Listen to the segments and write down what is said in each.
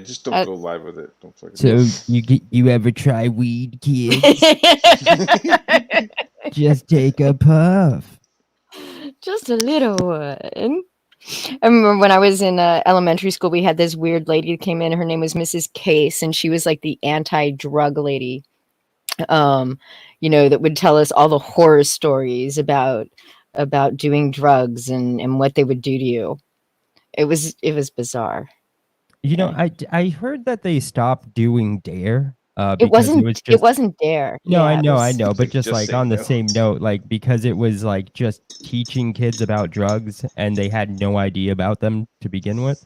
Just don't go live with it. Don't fucking. So you ever try weed, kids? Just take a puff. Just a little one. I remember when I was in elementary school, we had this weird lady that came in. Her name was Mrs. Case, and she was like the anti-drug lady. That would tell us all the horror stories about doing drugs and what they would do to you. It was bizarre. I heard that they stopped doing Dare. It wasn't Dare. No, Yeah, I know, but like just just like say on the no. same note, like because it was like just teaching kids about drugs and they had no idea about them to begin with.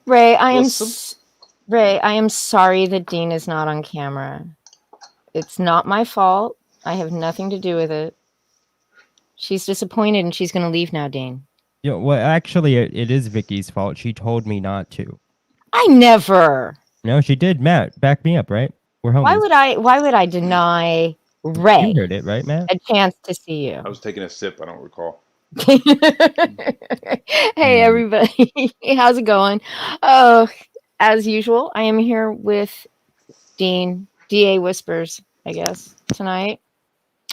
Ray, I am sorry that Dean is not on camera. It's not my fault. I have nothing to do with it. She's disappointed and she's going to leave now, Dean. Well, actually, it is Vicky's fault. She told me not to. I never. No, she did. Matt, back me up, right? We're homies. Why would I deny Ray You heard it, right, Matt? a chance to see you? I was taking a sip. I don't recall. Hey, everybody. How's it going? Oh, as usual, I am here with Dean, DA Whispers, I guess, tonight.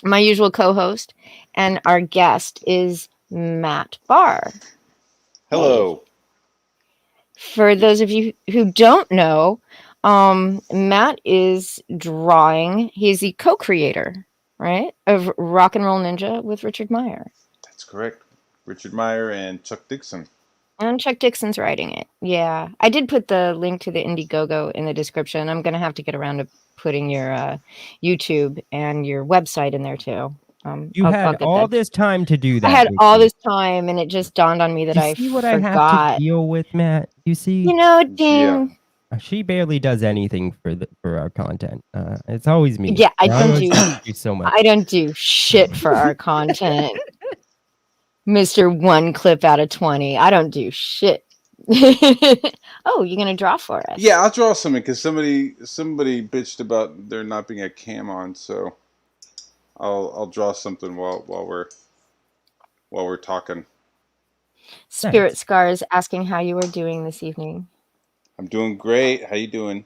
My usual co-host, and our guest is Matt Barr. Hello. For those of you who don't know, Matt is drawing. He's the co-creator, right, of Rock and Roll Ninja with Richard Meyer. That's correct. Richard Meyer and Chuck Dixon. And Chuck Dixon's writing it. Yeah. I did put the link to the Indiegogo in the description. I'm going to have to get around to putting your YouTube and your website in there too. You had all this time to do that. I had all this time, and it just dawned on me that I see what forgot. I have to deal with, Matt? You see? You know, Dean. Yeah. She barely does anything for our content. It's always me. Yeah, I don't do so much. I don't do shit for our content. Mr. 1 clip out of 20. I don't do shit. Oh, you're gonna draw for us? Yeah, I'll draw something because somebody bitched about there not being a cam on, so I'll draw something while we're talking. Spirit Scars asking how you are doing this evening. I'm doing great. How you doing?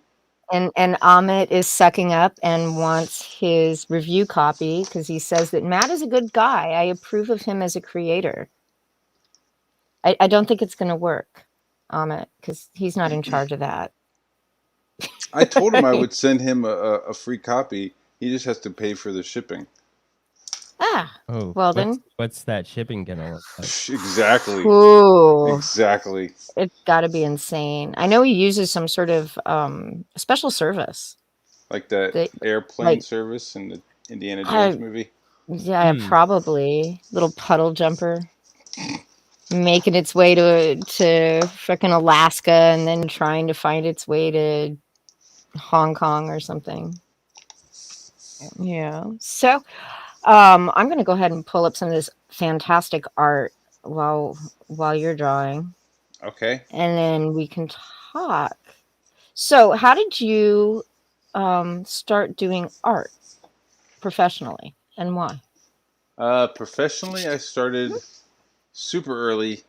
And Amit is sucking up and wants his review copy because he says that Matt is a good guy. I approve of him as a creator. I don't think it's going to work, Amit, because he's not in charge of that. I told him I would send him a free copy. He just has to pay for the shipping. Oh, well then. What's that shipping gonna look like? Exactly. Ooh, exactly. It's got to be insane. I know he uses some sort of special service, like that airplane service in the Indiana Jones movie. Yeah, probably little puddle jumper, making its way to frickin' Alaska and then trying to find its way to Hong Kong or something. Yeah. So. I'm going to go ahead and pull up some of this fantastic art while you're drawing. Okay. And then we can talk. So, how did you start doing art professionally, and why? Professionally, I started super early,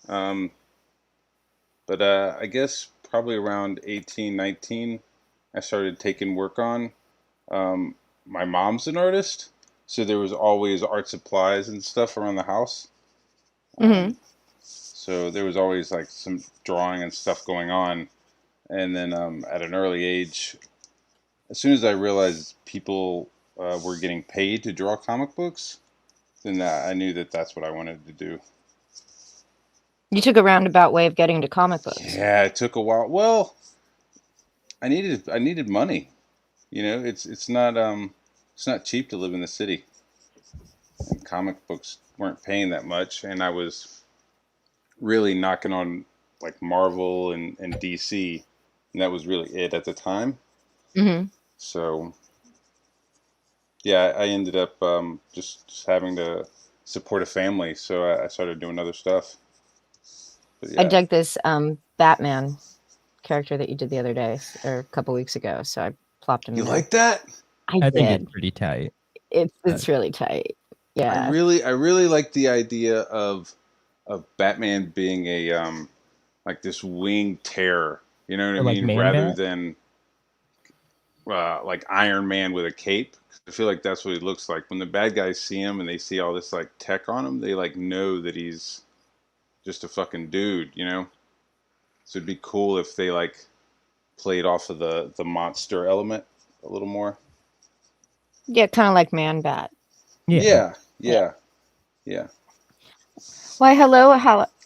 but I guess probably around 18, 19, I started taking work on. My mom's an artist. So there was always art supplies and stuff around the house. So there was always like some drawing and stuff going on. And then at an early age, as soon as I realized people were getting paid to draw comic books, then I knew that that's what I wanted to do. You took a roundabout way of getting to comic books. Yeah, it took a while. Well, I needed money. You know, it's not cheap to live in the city. And comic books weren't paying that much, and I was really knocking on like Marvel and DC, and that was really it at the time. So, yeah, I ended up just having to support a family, so I started doing other stuff. I dug this Batman character that you did the other day, or a couple weeks ago, so I plopped him in. You like that? I think it's pretty tight. It's really tight. Yeah. I really like the idea of Batman being a like this winged terror. You know what I Or like mean? Man Rather Bat? than like Iron Man with a cape. I feel like that's what he looks like. When the bad guys see him and they see all this like tech on him, they like know that he's just a fucking dude, you know? So it'd be cool if they like played off of the monster element a little more. Yeah, kind of like Man Bat. Yeah. Yeah, yeah, yeah. Why, hello,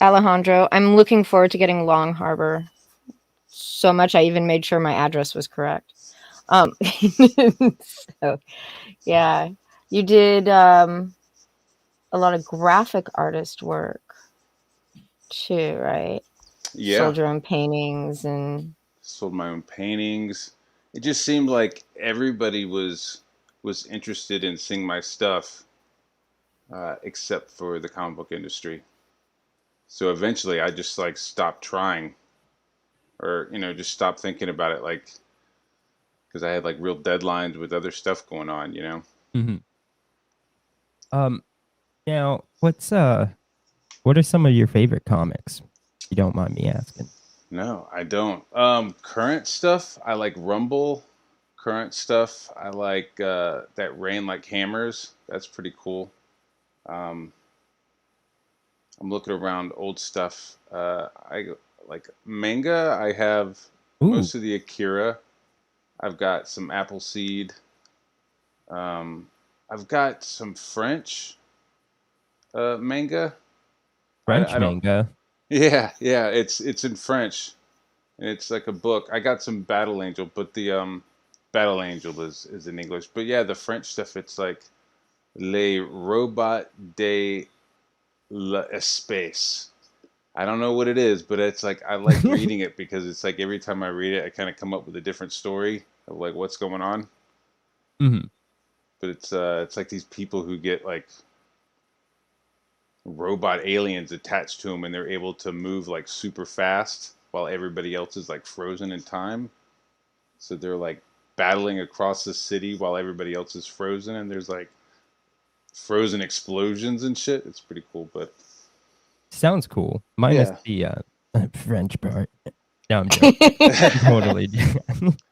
Alejandro. I'm looking forward to getting Long Harbor so much. I even made sure my address was correct. So yeah, you did a lot of graphic artist work too, right? Yeah. Sold your own paintings and Sold my own paintings. It just seemed like everybody was interested in seeing my stuff, except for the comic book industry. So eventually, I just like stopped trying, or just stopped thinking about it, like because I had like real deadlines with other stuff going on. Hmm. Now, what are some of your favorite comics? If you don't mind me asking. No, I don't. Current stuff, I like Rumble. Current stuff, I like that Rain Like Hammers. That's pretty cool. Um, I'm looking around old stuff. I like manga. I have Ooh, most of the Akira. I've got some Appleseed. Um, I've got some French manga. French I don't. manga. Yeah, yeah. It's in French. And it's like a book. I got some Battle Angel, but the Battle Angel is in English. But yeah, the French stuff. It's like Les Robots de l'Espace. I don't know what it is, but it's like I like reading it because it's like every time I read it, I kind of come up with a different story of like what's going on. Hmm. But it's like these people who get like robot aliens attached to them, and they're able to move like super fast while everybody else is like frozen in time. So they're like battling across the city while everybody else is frozen, and there's like frozen explosions and shit. It's pretty cool, but Sounds cool. Minus yeah. the French part. No, I'm joking. Totally.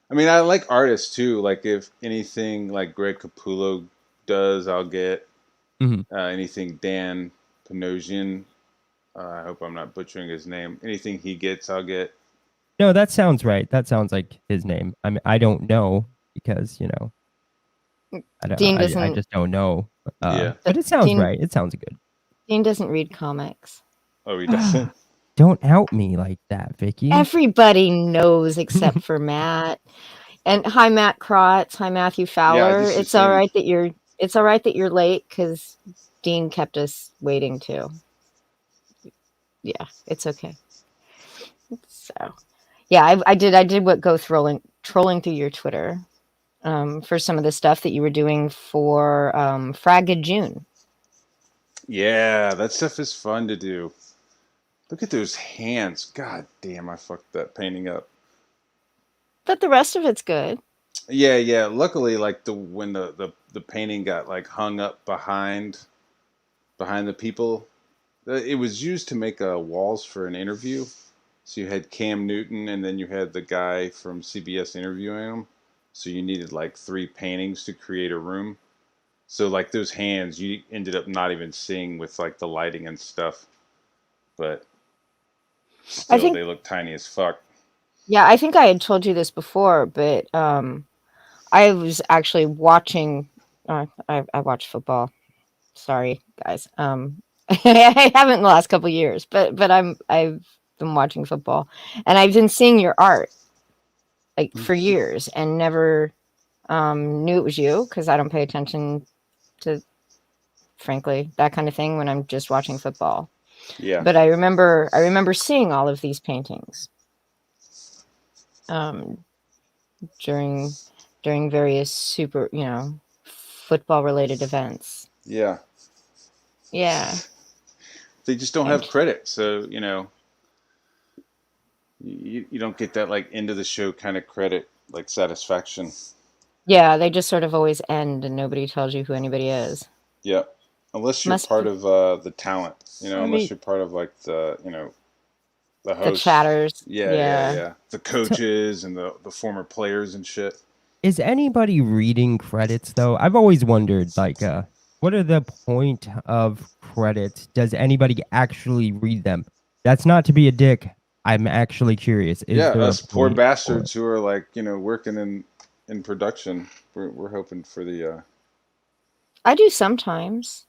I mean, I like artists too. Like if anything like Greg Capullo does, I'll get. Hmm. Anything Dan Panosian, I hope I'm not butchering his name. Anything he gets, I'll get. No, that sounds right. That sounds like his name. I mean, I don't know because Dean I doesn't just don't know. Yeah. But it sounds Dean right. It sounds good. Dean doesn't read comics. Oh, he doesn't. Don't out me like that, Vicky. Everybody knows except for Matt. And hi, Matt Krotz. Hi, Matthew Yeah, I Fowler. just It's all assumed. right that you're late because Dean kept us waiting too. Yeah, it's okay. So yeah, I did what go trolling through your Twitter for some of the stuff that you were doing for Fragga June. Yeah, that stuff is fun to do. Look at those hands. God damn, I fucked that painting up. But the rest of it's good. Yeah, yeah. Luckily, like when the painting got like hung up behind the people, it was used to make walls for an interview. So you had Cam Newton, and then you had the guy from CBS interviewing him. So you needed like three paintings to create a room. So like those hands, you ended up not even seeing with like the lighting and stuff. But I still, think they look tiny as fuck. yeah, I think I had told you this before, but I was actually watching. I watch football. Sorry, guys. I haven't in the last couple of years, but I've been watching football, and I've been seeing your art like for years, and never knew it was you because I don't pay attention to, frankly, that kind of thing when I'm just watching football. Yeah. But I remember seeing all of these paintings um, during various football related events. Yeah. Yeah. They just don't And have credit. So, you don't get that like end of the show kind of credit, like satisfaction. yeah, they just sort of always end and nobody tells you who anybody is. Yeah. Unless you're Must part be, of the talent, I unless mean, you're part of like the, The The hosts. chatters. Yeah, yeah, Yeah. yeah. The So, coaches and the former players and shit. is anybody reading credits though? I've always wondered, like, what are the point of credits? Does anybody actually read them? That's not to be a dick. I'm actually curious. Is Yeah, there a us poor point for it? bastards who are like, working in production. We're hoping for I do sometimes.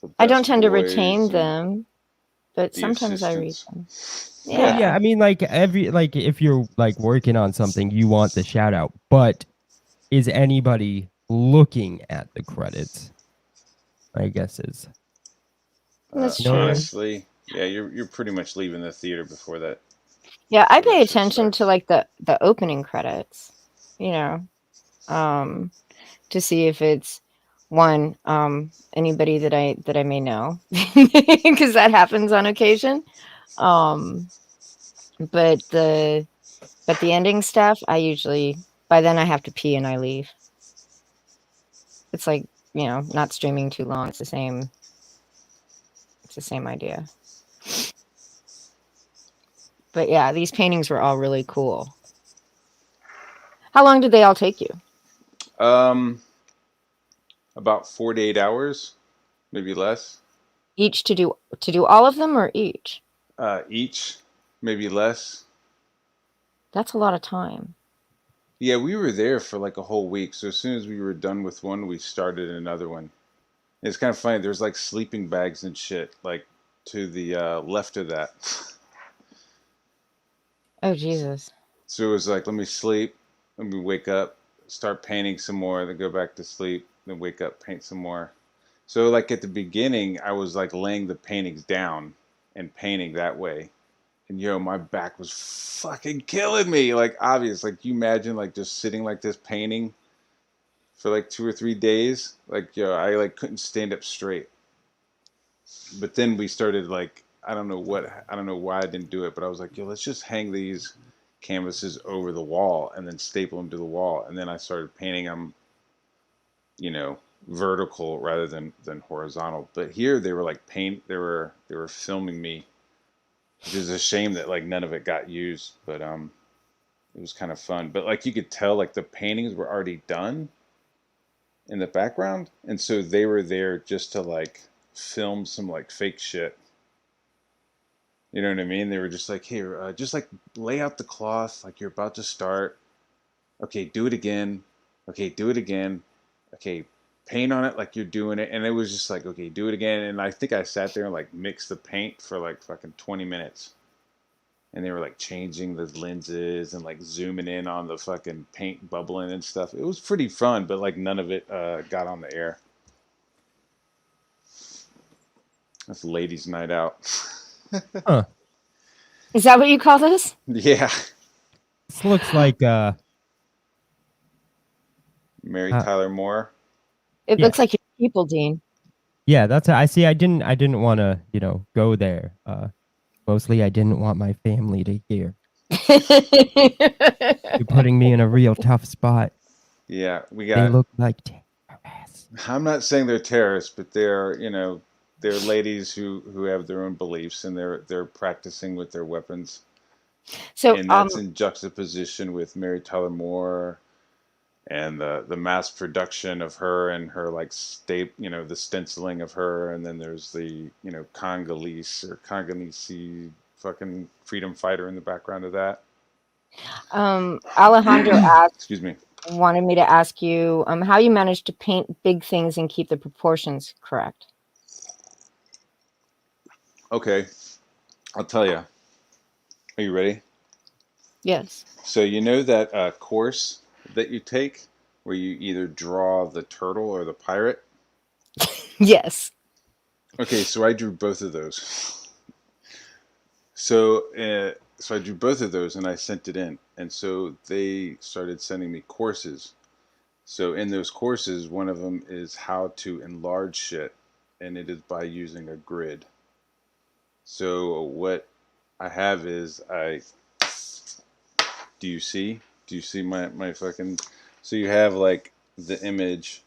the I don't best tend to boys retain and them, but the sometimes I read assistants. them. Well, yeah, Yeah. I mean, like if you're like working on something, you want the shout out, but is anybody looking at the credits? I guess is That's you know what I true. mean? Honestly, yeah, you're pretty much leaving the theater Yeah, I before that pay shit attention to starts. like the opening credits, you know, um, to see if it's one anybody that I may know, because that happens on occasion. Um, but the ending stuff, I usually by then I have to pee and I leave. It's like, not streaming too long. It's the same idea. But yeah, these paintings were all really cool. How long did they all take you? Um, about 48 hours, maybe less, Each to do all of them or each? each, maybe less. That's a lot of time. Yeah, we were there for like a whole week. So as soon as we were done with one, we started another one. It's kind of funny. There's like sleeping bags and shit like to the left of that. Oh Jesus. So it was like, let me sleep, let me wake up, start painting some more, then go back to sleep, then wake up, paint some more. So like at the beginning, I was like laying the paintings down and painting that way. And my back was fucking killing me. Like obvious, like you imagine like just sitting like this painting for like 2 or 3 days. Like I like couldn't stand up straight. But then we started like I don't know why I didn't do it, but I was like, let's just hang these canvases over the wall and then staple them to the wall. And then I started painting them, you know, vertical rather than horizontal. But here they were like they were filming me, which is a shame that like none of it got used. But it was kind of fun. But like you could tell like the paintings were already done in the background, and so they were there just to like film some like fake shit. You know what I mean? They were just like, here, just like lay out the cloth like you're about to start. Okay, do it again. Okay, do it again. Okay, paint on it like you're doing it. And it was just like, okay, do it again. And I think I sat there and like mixed the paint for like fucking 20 minutes. And they were like changing the lenses and like zooming in on the fucking paint bubbling and stuff. It was pretty fun, but like none of it got on the air. That's ladies' night out. Huh. Is that what you call this? Yeah. This looks like Mary uh Tyler Moore. It yeah. looks like your people, Dean. Yeah, I see. I didn't want to, go there. Mostly I didn't want my family to hear. You're putting me in a real tough spot. Yeah, we They got look like terrorists. I'm not saying they're terrorists, but they're ladies who have their own beliefs and they're practicing with their weapons, So, and that's in juxtaposition with Mary Tyler Moore and the mass production of her and her like state, the stenciling of her, and then there's the Congolese fucking freedom fighter in the background of that. Alejandro Excuse me. wanted me to ask you how you managed to paint big things and keep the proportions correct. Okay, I'll tell you. Are you ready? Yes. So you know that course that you take where you either draw the turtle or the pirate? Yes. Okay, so I drew both of those. So I drew both of those and I sent it in, and so they started sending me courses. So in those courses, one of them is how to enlarge shit, and it is by using a grid. So what I have is I do you see? Do you see my fucking? So you have like the image,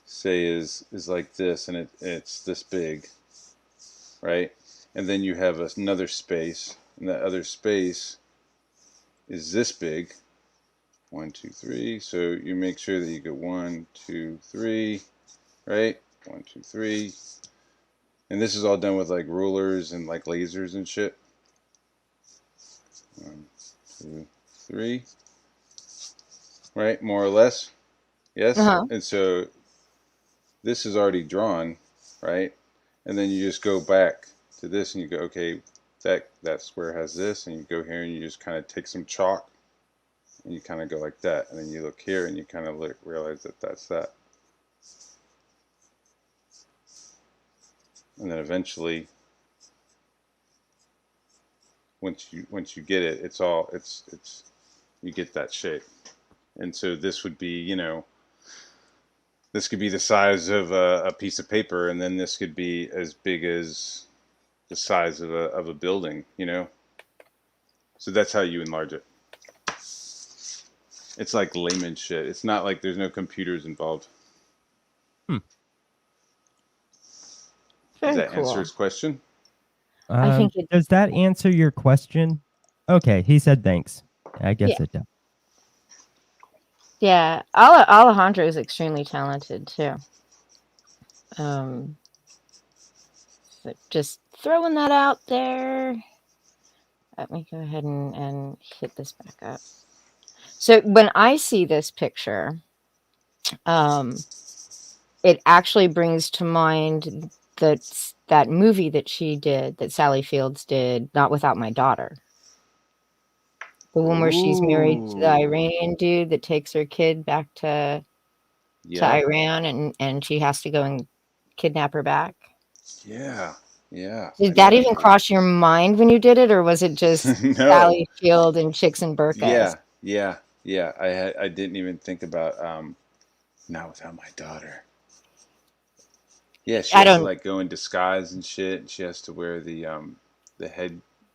say is like this, and it's this big, right? and then you have another space, and that other space is this big. 1, 2, 3. So you make sure that you go 1, 2, 3, right? 1, 2, 3. And this is all done with like rulers and like lasers and shit. 1, 2, 3. Right? More or less. Yes? Uh-huh. And so this is already drawn, right? And then you just go back to this and you go, okay, that square has this, and you go here and you just kind of take some chalk and you kind of go like that, and then you look here and you kind of realize that that's that. And then eventually, once you get it, it's you get that shape. And so this would be, this could be the size of a piece of paper, and then this could be as big as the size of a building, So that's how you enlarge it. It's like layman shit. It's not like there's no computers involved. Hmm. Does Very that cool. answer his question? I think it. Does that answer your question? Okay, he said thanks. I guess Yeah. it does. Yeah, Alejandro is extremely talented too. So just throwing that out there. Let me go ahead and hit this back up. So when I see this picture, it actually brings to mind that movie that she did, that Sally Fields did, Not Without My Daughter. The one where she's married to the Ooh. Iranian dude that takes her kid back to Yep. Iran, and she has to go and kidnap her back. Yeah. Yeah. I Did know that that even movie. cross your mind when you did it, or was it just No. Sally Field and chicks and burkas? Yeah. I didn't even think about Not Without My Daughter. Yeah, she I has to don't. like go in disguise and shit. And she has to wear the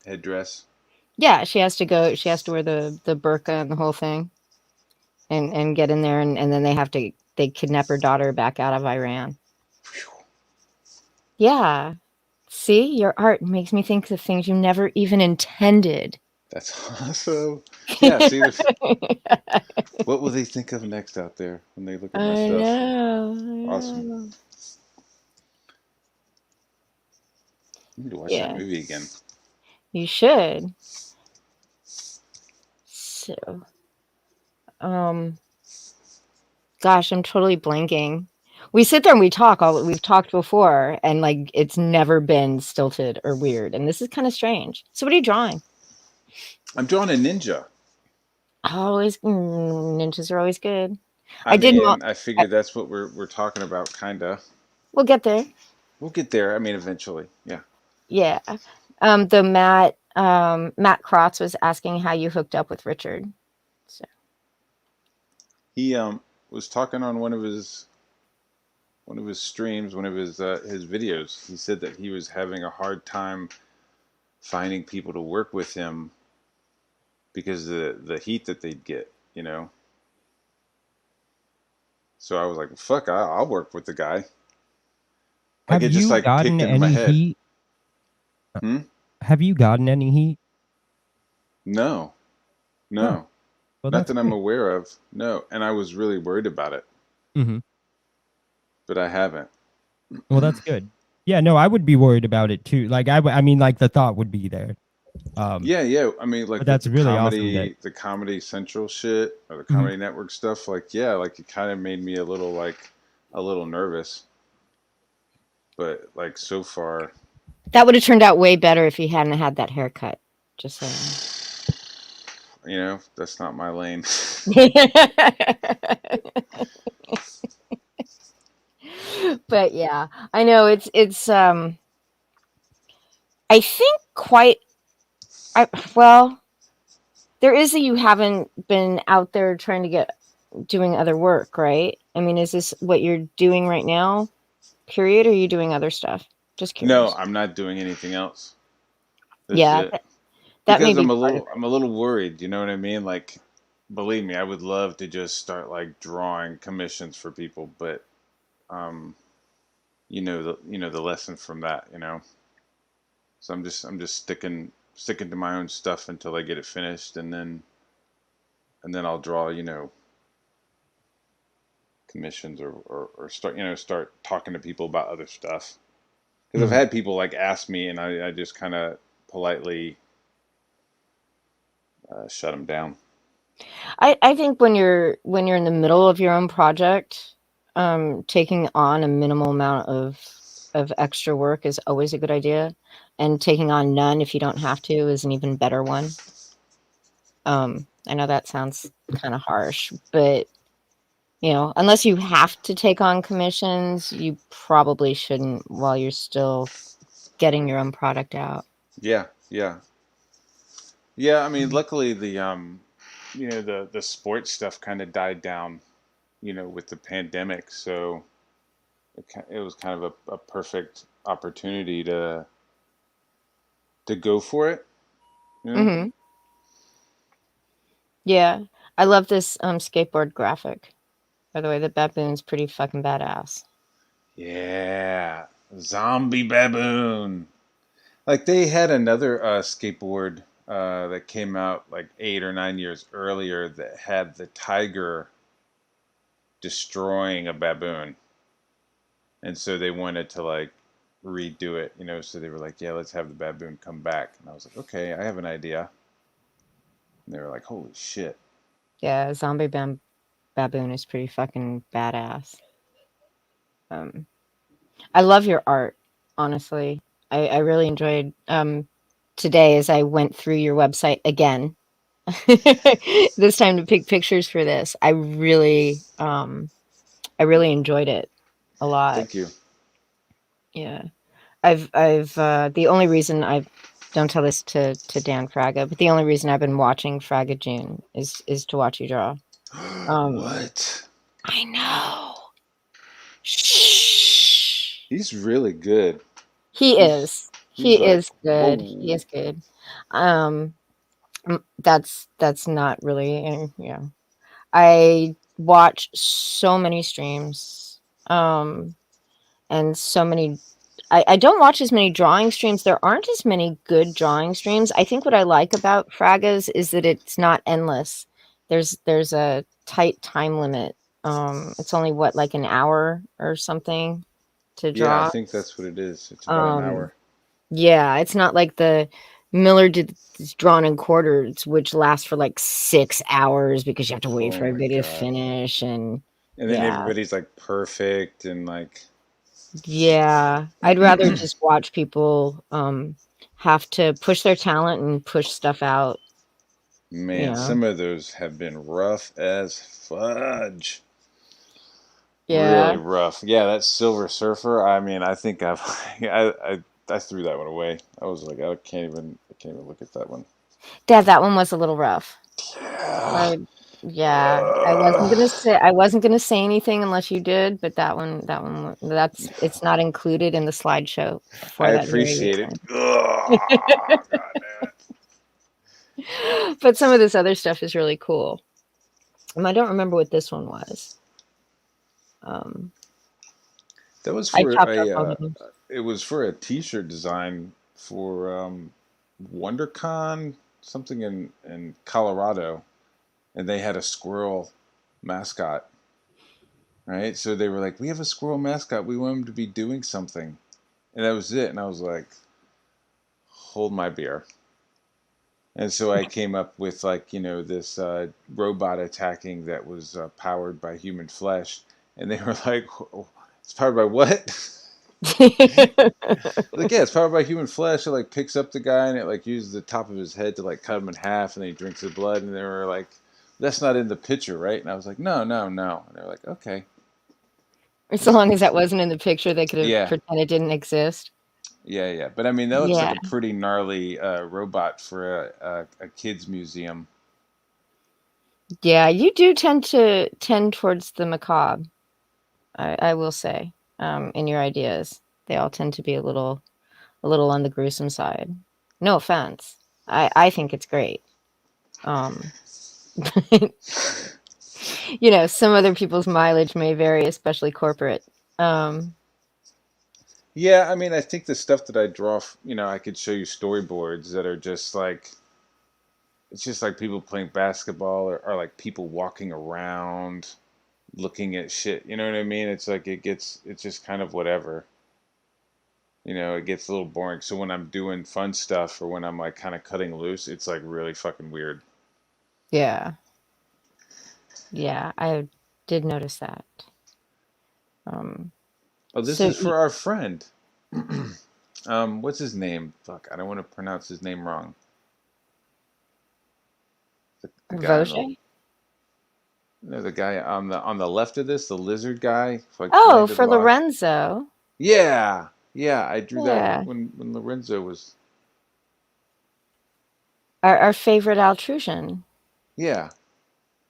headdress. Yeah, she has to go. She has to wear the burqa and the whole thing, and get in there, and then they kidnap her daughter back out of Iran. Whew. Yeah. See, your art makes me think of things you never even intended. That's awesome. Yeah, see, what will they think of next out there when they look at my I stuff? know. Awesome. I need to watch that Yeah, movie again. you should. So, um, gosh, I'm totally blanking. We sit there and we talk we've talked before, and like it's never been stilted or weird, and this is kind of strange. So what are you drawing? I'm drawing a ninja. Always ninjas are always good. I I did mean, I I, figured that's what we're talking about, kinda. we'll get there. We'll get there. I mean, eventually. Yeah. Yeah. The Matt Krotz was asking how you hooked up with Richard. So He was talking on one of his streams, one of his videos. He said that he was having a hard time finding people to work with him because of the heat that they'd get. So I was like, "Fuck, I'll work with the guy." Like Have it just you like gotten kicked into my any head. heat? Hmm? Have you gotten any heat? No, Oh, no, well, not that's that I'm good. aware of. No, and I was really worried about it, Hmm. but I haven't. Well, that's good. Yeah, no, I would be worried about it too. Like I mean, like the thought would be there. Yeah, yeah. I mean, But like with that's really awesome that. The Comedy Central shit or the Mhm. Comedy Network stuff, like yeah, like it kind of made me a little nervous. But like so far, that would have turned out way better if he hadn't had that haircut. Just that's not my lane. saying. But yeah, I know it's I think quite well, there is that you haven't been out there trying to get doing other work, right? I mean, is this what you're doing right now? Period, or are you doing other stuff? Just No, curious. I'm not doing anything else. That's Yeah, it. that may Because be part of I'm a little worried, you know what I mean? Like believe me, I would love to just start like drawing commissions for people, but um the lesson from that. So I'm just sticking to my own stuff until I get it finished, and then I'll draw, commissions, or start talking to people about other stuff. Because I've had people like ask me, and I just kind of politely shut them down. I think when you're in the middle of your own project, taking on a minimal amount of extra work is always a good idea, and taking on none if you don't have to is an even better one. I know that sounds kind of harsh, but unless you have to take on commissions, you probably shouldn't while you're still getting your own product out. Yeah, yeah, yeah. I mean, luckily the sports stuff kind of died down, with the pandemic. So it was kind of a perfect opportunity to go for it. You know? Hmm. Yeah, I love this skateboard graphic. By the way, the baboon's pretty fucking badass. Yeah, zombie baboon. Like they had another skateboard that came out like 8 or 9 years earlier that had the tiger destroying a baboon, and so they wanted to like redo it. So they were like, "Yeah, let's have the baboon come back." And I was like, "Okay, I have an idea." And they were like, "Holy shit!" Yeah, zombie baboon is pretty fucking badass. Um, I love your art, honestly. I really enjoyed today as I went through your website again. This time to pick pictures for this. I really enjoyed it a lot. Thank you. Yeah. I've the only reason I don't tell this to Dan Fraga, but the only reason I've been watching Fraga June is to watch you draw. What? I know. Shh. He's really good. He He's is. he's He like, is good. He whoa. is good. Um, that's not really, yeah. I watch so many streams, and so many. I don't watch as many drawing streams. There aren't as many good drawing streams. I think what I like about Fraga's is that it's not endless. There's a tight time limit. It's only what, like an hour or something to Yeah, I draw. think that's what it is. It's about an Um, hour. yeah, it's not like the Miller did this drawn in quarters, which lasts for like 6 hours because you have to wait Oh for my everybody to god. finish. And And then yeah, everybody's like perfect and like, yeah, I'd rather just watch people have to push their talent and push stuff out. man, Yeah, some of those have been rough as fudge. Really yeah. rough. Yeah, that Silver Surfer. I mean, I think I threw that one away. I was like, I can't even look at that one. Dad, that one was a little rough. Yeah. I, yeah, I wasn't gonna say anything unless you did, but it's not included in the slideshow I for that very appreciate it. reason. God damn it. But some of this other stuff is really cool. I don't remember what this one was. Um, That was I for chopped up a. on them. It was for a T-shirt design for WonderCon, something in Colorado, and they had a squirrel mascot. Right, so they were like, "We have a squirrel mascot. We want him to be doing something," and that was it. And I was like, "Hold my beer." And so I came up with like this robot attacking that was powered by human flesh, and they were like, "It's powered by what?" Like, yeah, it's powered by human flesh. It like picks up the guy and it like uses the top of his head to like cut him in half, and then he drinks the blood. And they were like, "That's not in the picture, right?" And I was like, "No, no, no." And they were like, "Okay." So long as that wasn't in the picture, they could have Yeah, pretended it didn't exist. yeah, yeah. But I mean, that looks like Yeah, a pretty gnarly robot for a kids museum. yeah. You do tend towards the macabre. I will say, in your ideas, they all tend to be a little on the gruesome side. No offense. I think it's great. Um, some other people's mileage may vary, especially corporate. Um, Yeah, I mean, I think the stuff that I draw, I could show you storyboards that are just like it's just like people playing basketball or like people walking around looking at shit. You know what I mean? It's like it's just kind of whatever. It gets a little boring. So when I'm doing fun stuff or when I'm like kind of cutting loose, it's like really fucking weird. Yeah. Yeah, I did notice that. Um, Oh, this so is for our friend. What's his name? Fuck, I don't want to pronounce his name wrong. The guy on Voje? the guy on the left of this, the lizard guy, like Oh, landed for lost. Lorenzo. Yeah, yeah, I drew that Yeah. when Lorenzo was. Our favorite Altrusian. Yeah,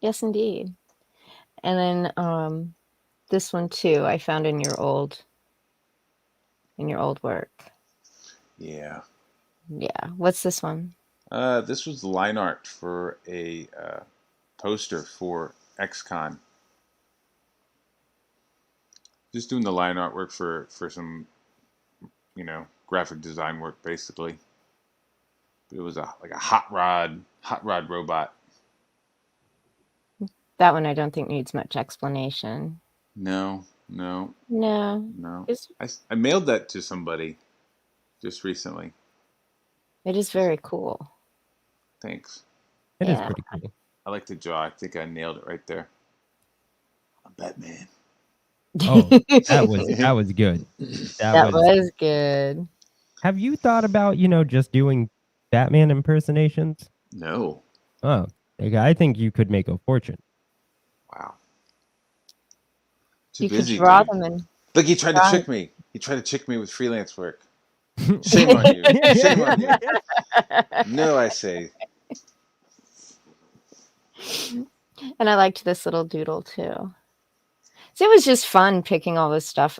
Yes, indeed. And then this one too, I found in your old work. yeah. Yeah. What's this one? This was line art for a poster for XCon. Just doing the line artwork for some graphic design work basically. But it was like a hot rod robot. That one I don't think needs much explanation. No, no, No. no. It's I mailed that to somebody just recently. it is very cool. Thanks. It is Yeah. pretty cool. I like the jaw. I think I nailed it right there. I'm Batman. Oh, that was good. That was good. Have you thought about, just doing Batman impersonations? No. Oh, like, I think you could make a fortune. Wow. Too You could busy, draw dude. them and Look, he tried to draw. trick me. He tried to trick me with freelance work. Shame on you. Shame on you. No, I say. And I liked this little doodle too. So it was just fun picking all this stuff,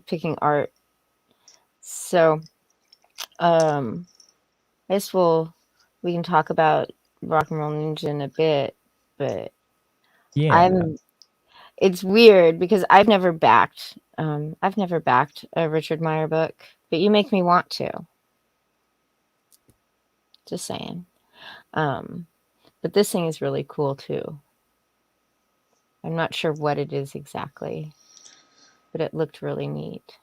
picking art. So I guess we can talk about Rock and Roll Ninja in a bit, but Yeah. it's weird because I've never backed a Richard Meyer book, but you make me want to. Just saying. But this thing is really cool too. I'm not sure what it is exactly, but it looked really neat.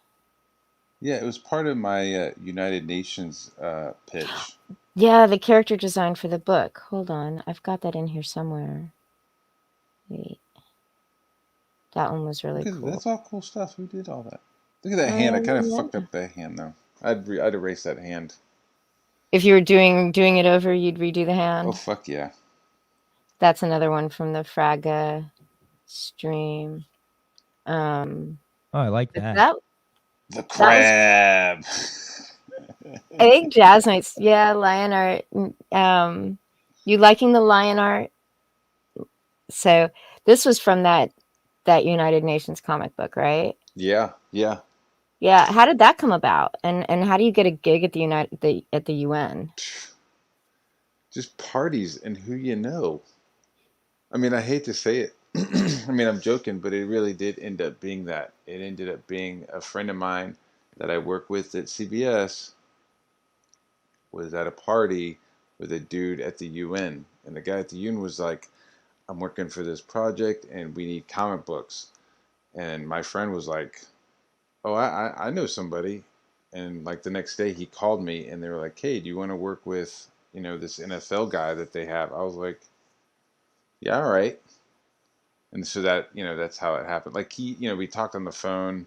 Yeah, it was part of my United Nations pitch. Yeah, the character design for the book. Hold on. I've got that in here somewhere. Wait. That one was really cool. That's all cool stuff. Who did all that? Look at that hand. I kind of fucked up that hand though. I'd erase that hand. If you were doing it over, you'd redo the hand. Oh fuck yeah. That's another one from the Fraga stream. Oh, I like that. The crab. I think Jazz Knights, yeah, lion art. You liking the lion art? So this was from that United Nations comic book, right? Yeah, yeah. Yeah. How did that come about? And how do you get a gig at the UN? Just parties and who you know. I mean, I hate to say it. I mean, I'm joking, but it really did end up being that. It ended up being a friend of mine that I work with at CBS was at a party with a dude at the UN. And the guy at the UN was like, I'm working for this project and we need comic books. And my friend was like, oh, I know somebody. And like the next day he called me and they were like, hey, do you want to work with, this NFL guy that they have? I was like, yeah, all right. And so that, that's how it happened. Like we talked on the phone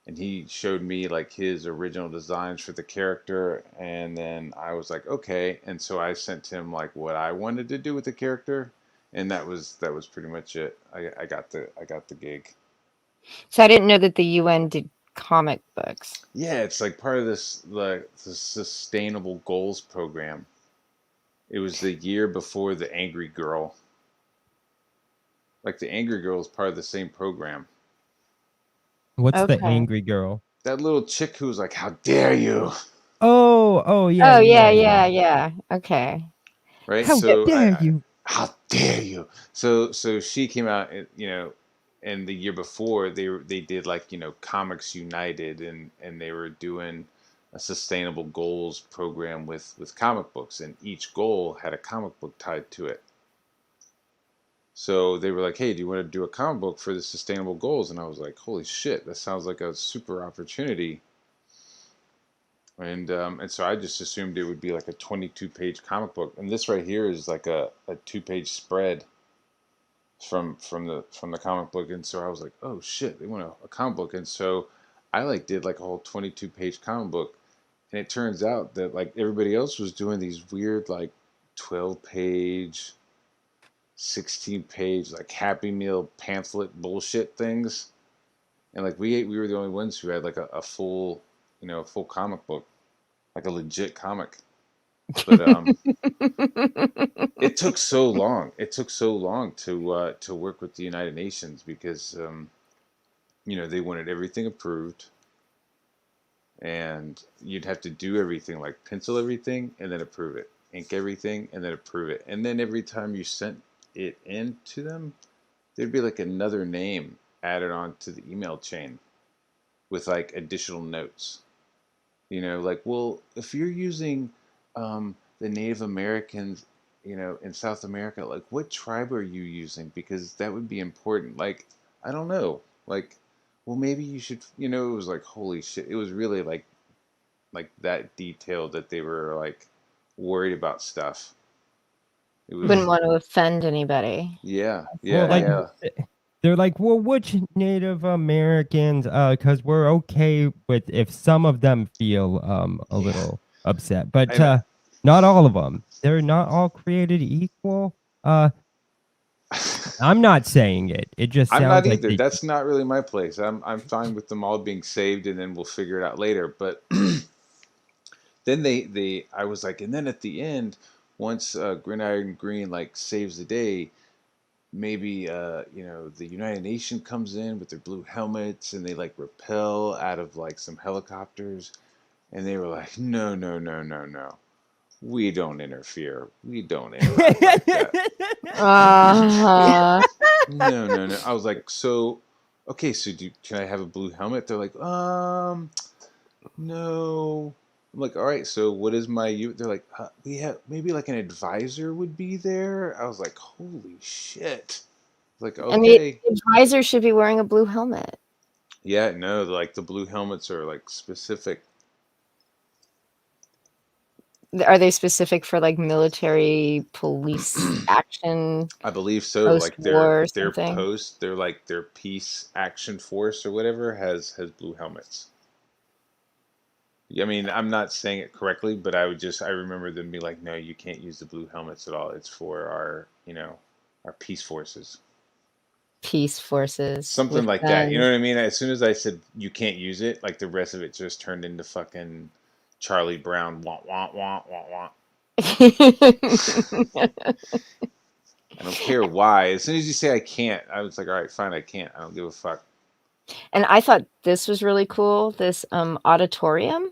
and he showed me like his original designs for the character. And then I was like, okay. And so I sent him like what I wanted to do with the character. And that was pretty much it. I got the gig. So I didn't know that the UN did comic books. Yeah, it's like part of this like the Sustainable Goals program. It was the year before the Angry Girl. Like the Angry Girl is part of the same program. What's the Okay. angry girl? That little chick who was like, "How dare you!" Oh yeah. Oh yeah. Okay. Right? How So dare you? how dare you? So she came out, and the year before they did like, Comics United, and they were doing a sustainable goals program with comic books, and each goal had a comic book tied to it. So they were like, "Hey, do you want to do a comic book for the sustainable goals?" And I was like, "Holy shit, that sounds like a super opportunity." And so I just assumed it would be like a 22-page comic book, and this right here is like a 2-page spread from the comic book. And so I was like, "Oh shit, they want a comic book." And so I like did like a whole 22-page comic book, and it turns out that like everybody else was doing these weird like 12-page, 16-page like Happy Meal pamphlet bullshit things, and like we were the only ones who had like a full, a full comic book, like a legit comic. But it took so long. It took so long to work with the United Nations because they wanted everything approved, and you'd have to do everything, like pencil everything and then approve it, ink everything and then approve it, and then every time you sent it in to them, there'd be like another name added on to the email chain with like additional notes. Like, well, if you're using the Native Americans, in South America, like, what tribe are you using? Because that would be important. Like, I don't know. Like, well, maybe you should, it was like, holy shit. It was really like that detailed that they were like worried about stuff. It Wouldn't was, want to offend anybody. yeah, Well, yeah, like yeah. they're like, well, which Native Americans? Because we're okay with if some of them feel a Yeah. little upset, but And not all of them. They're not all created equal. I'm not saying it. It just I'm sounds not like either. they. That's not really my place. I'm fine with them all being saved, and then we'll figure it out later. But then I was like, and then at the end, once Gridiron Green like saves the day, maybe the United Nations comes in with their blue helmets, and they like rappel out of like some helicopters, and they were like, no, no, no, no, no, we don't interfere, we don't interact like that. Uh, No, no, no. I was like, so okay, so can I have a blue helmet? They're like, no. I'm like, all right, so what is my They're like, we have maybe like an advisor would be there. I was like, holy shit. Like, and the okay. advisor should be wearing a blue helmet. Yeah, no, like the blue helmets are like specific. Are they specific for like military police action I believe so. post Like war or their something? post, their like their peace action force or whatever has blue helmets. I mean, I'm not saying it correctly, but I remember them be like, no, you can't use the blue helmets at all. It's for our peace forces. Peace forces Something with like that. You know guns. what I mean? As soon as I said you can't use it, like the rest of it just turned into fucking Charlie Brown. Wah, wah, wah, wah, wah. I don't care why. As soon as you say I can't, I was like, all right, fine, I can't. I don't give a fuck. And I thought this was really cool, this auditorium.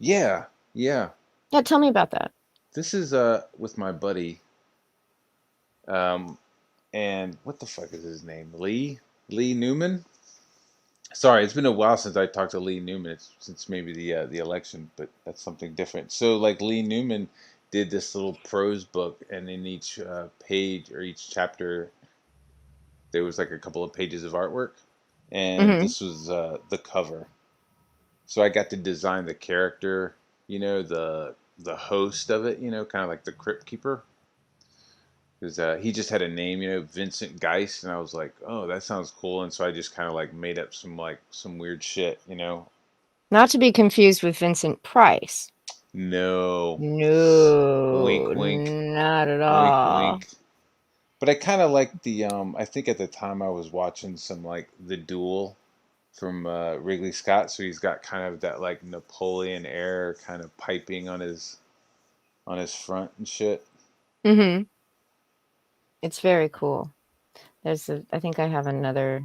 Yeah, yeah. Yeah, tell me about that. This is with my buddy. Um, and what the fuck is his name? Lee Newman. Sorry, it's been a while since I talked to Lee Newman. It's since maybe the election, but that's something different. So like Lee Newman did this little prose book, and in each page or each chapter, there was like a couple of pages of artwork, and Hmm. this was the cover. So I got to design the character, the host of it, kind of like the crypt keeper. Because he just had a name, Vincent Geist, and I was like, oh, that sounds cool, and so I just kind of like made up some weird shit. Not to be confused with Vincent Price. No, No, wink, wink, not at wink, all. wink. But I kind of like the. I think at the time I was watching some like The Duel from Wrigley Scott, so he's got kind of that like Napoleon air, kind of piping on his front and shit. Hmm. It's very cool. I think I have another.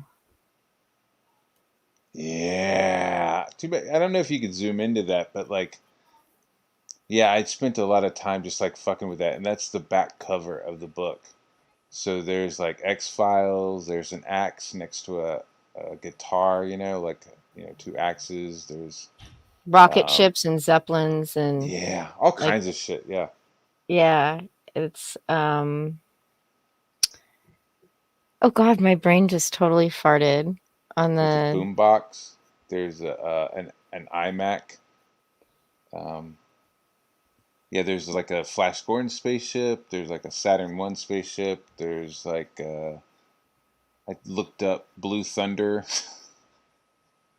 Yeah, too bad. I don't know if you could zoom into that, but like, yeah, I spent a lot of time just like fucking with that, and that's the back cover of the book. So there's like X-Files. There's an axe next to a guitar. Like two axes. There's Rocket um, ships and zeppelins and yeah, all like kinds of shit. Yeah. yeah, it's oh god, my brain just totally farted on There's a the boombox. There's an iMac. Um, yeah, there's like a Flash Gordon spaceship. There's like a Saturn 1 spaceship. There's like I looked up Blue Thunder,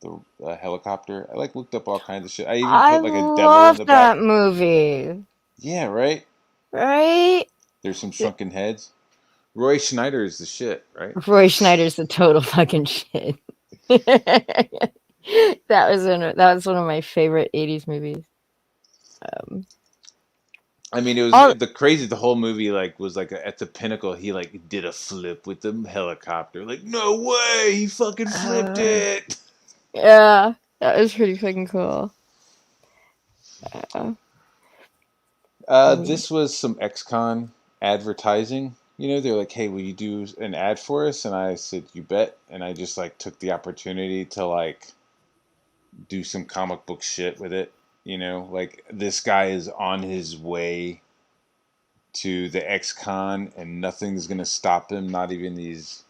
the helicopter. I like looked up all kinds of shit. I even I put like a devil in love the that back. movie. Yeah, right. Right? There's some shrunken heads. Roy Schneider is the shit, right? Roy Schneider's the total fucking shit. That was one of my favorite 80s movies. Um, I mean, it was all the whole movie like was like at the pinnacle. He like did a flip with the helicopter. Like, no way, he fucking flipped uh, it. yeah, that was pretty fucking cool. Uh, This was some ex-con advertising. They're like, "Hey, will you do an ad for us?" And I said, "You bet." And I just like took the opportunity to like do some comic book shit with it. Like this guy is on his way to the ex-con, and nothing's gonna stop him, not even these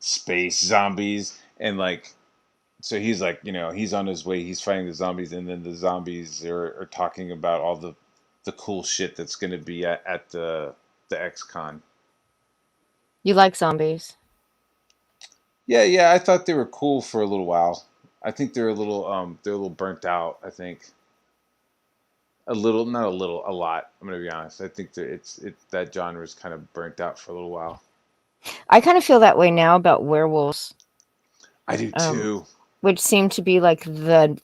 space zombies. And like, so he's like, he's on his way, he's fighting the zombies, and then the zombies are talking about all the cool shit that's going to be at the X-Con. you like zombies? Yeah, I thought they were cool for a little while. I think they're a little burnt out, I think. A little, not a little, a lot. I'm going to be honest. I think that that genre is kind of burnt out for a little while. I kind of feel that way now about werewolves, I do um, too. which seem to be like the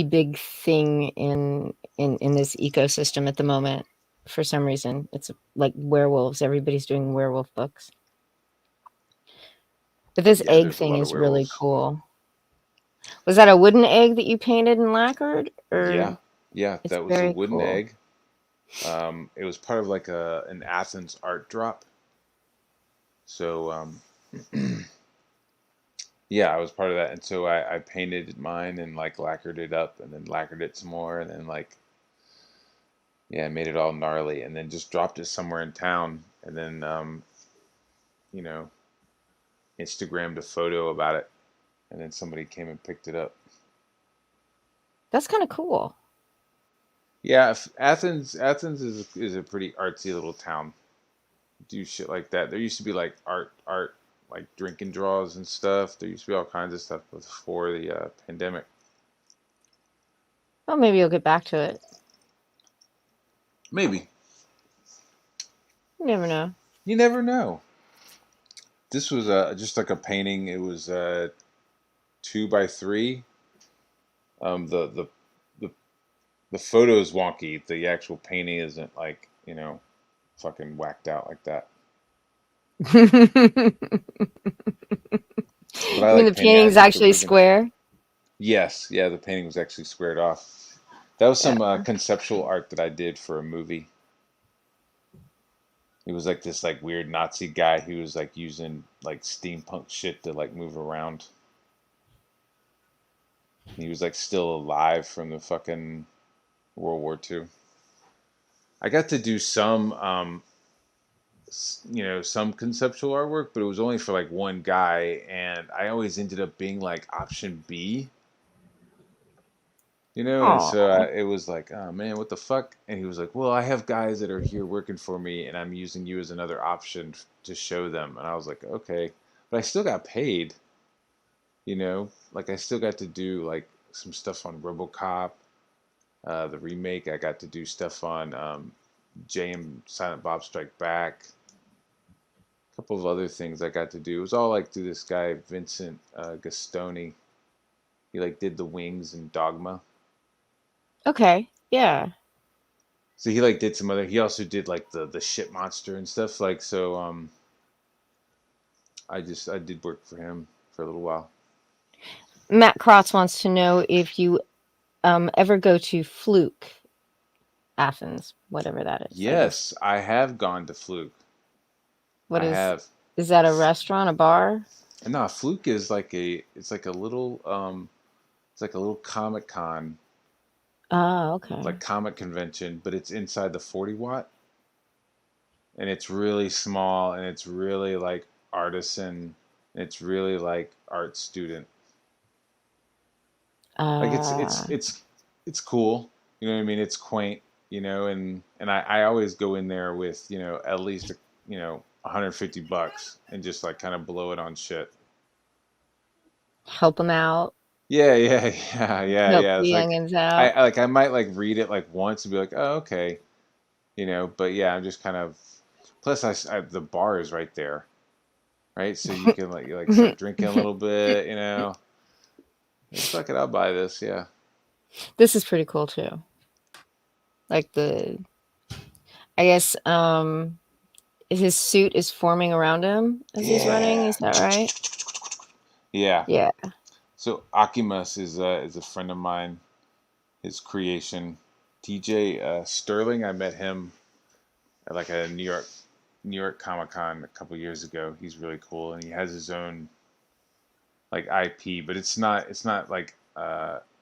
big thing in this ecosystem at the moment. For some reason, it's like werewolves. Everybody's doing werewolf books. But this Yeah, egg there's a thing lot of is really werewolves. cool. Was that a wooden egg that you painted and lacquered, Yeah. or Yeah, it's that was a very wooden cool? egg. It was part of like an Athens art drop. So yeah, I was part of that, and so I painted mine and like lacquered it up, and then lacquered it some more, and then like yeah, made it all gnarly, and then just dropped it somewhere in town, and then you know, Instagrammed a photo about it, and then somebody came and picked it up. That's kind of cool. Yeah, Athens is a pretty artsy little town. Do shit like that. There used to be like art like drinking draws and stuff. There used to be all kinds of stuff before the pandemic. Well, maybe you'll get back to it. Maybe. You never know. You never know. This was just like a painting. It was 2 by 3. Um, the the the the photo is wonky. The actual painting isn't like fucking whacked out like that. You But I mean the like painting. I painting's think the actually ribbon. square? Yes, yeah, the painting was actually squared off. That was Yeah. some conceptual art that I did for a movie. It was like this like weird Nazi guy who was like using like steampunk shit to like move around. He was like still alive from the fucking World War II. I got to do some some conceptual artwork, but it was only for like one guy, and I always ended up being like option B. And so Oh, it was like, oh man, what the fuck? And he was like, well, I have guys that are here working for me, and I'm using you as another option to show them. And I was like, okay, but I still got paid. Like I still got to do like some stuff on RoboCop, the remake. I got to do stuff on JM Silent Bob Strike Back. A couple of other things I got to do. It was all like through this guy Vincent Gastoni. He like did the wings and Dogma. okay. Yeah. So he like did some other. He also did like the shit monster and stuff. Like so. I did work for him for a little while. Matt Krotz wants to know if you ever go to Fluke, Athens, whatever that is, I guess. Yes, I have gone to Fluke. What I is have. is that a restaurant, a bar? And no, Fluke is like it's like a little it's like a little Comic Con, Oh, okay. like comic convention, but it's inside the 40 watt, and it's really small, and it's really like artisan, and it's really like art student. Like Uh, it's cool. You know what I mean? It's quaint, and I always go in there with, at least, 150 bucks, and just like kind of blow it on shit. help them out. Yeah, yeah, yeah, yeah, Help yeah. the It's like youngins out. I might like read it like once and be like, oh, okay, but yeah, I'm just kind of. Plus, the bar is right there, right? So you can like start drinking a little bit, Like, fuck it, I'll buy this. Yeah. This is pretty cool too. Like I guess his suit is forming around him as he's running. Yeah. Is that right? Yeah. Yeah. So Akimus is a friend of mine. His creation, TJ Sterling. I met him at like a New York Comic Con a couple years ago. He's really cool, and he has his own like IP, but it's not like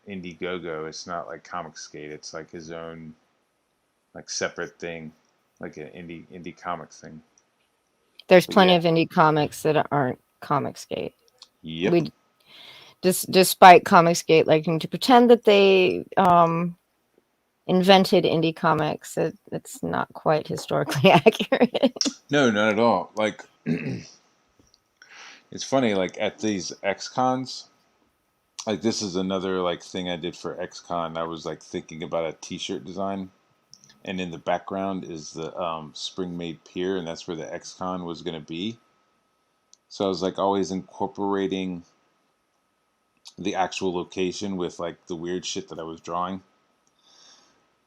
Indiegogo. It's not like Comicsgate. It's like his own like separate thing, like an indie comic thing. There's But plenty yeah, of indie comics that aren't Comicsgate. yep. We despite Comicsgate liking to pretend that they invented indie comics, it's not quite historically accurate. No, not at all. Like it's funny, like at these X cons, like this is another like thing I did for XCon. I was like thinking about a T-shirt design, and in the background is the Spring Made Pier, and that's where the XCon was gonna be. So I was like always incorporating the actual location with like the weird shit that I was drawing.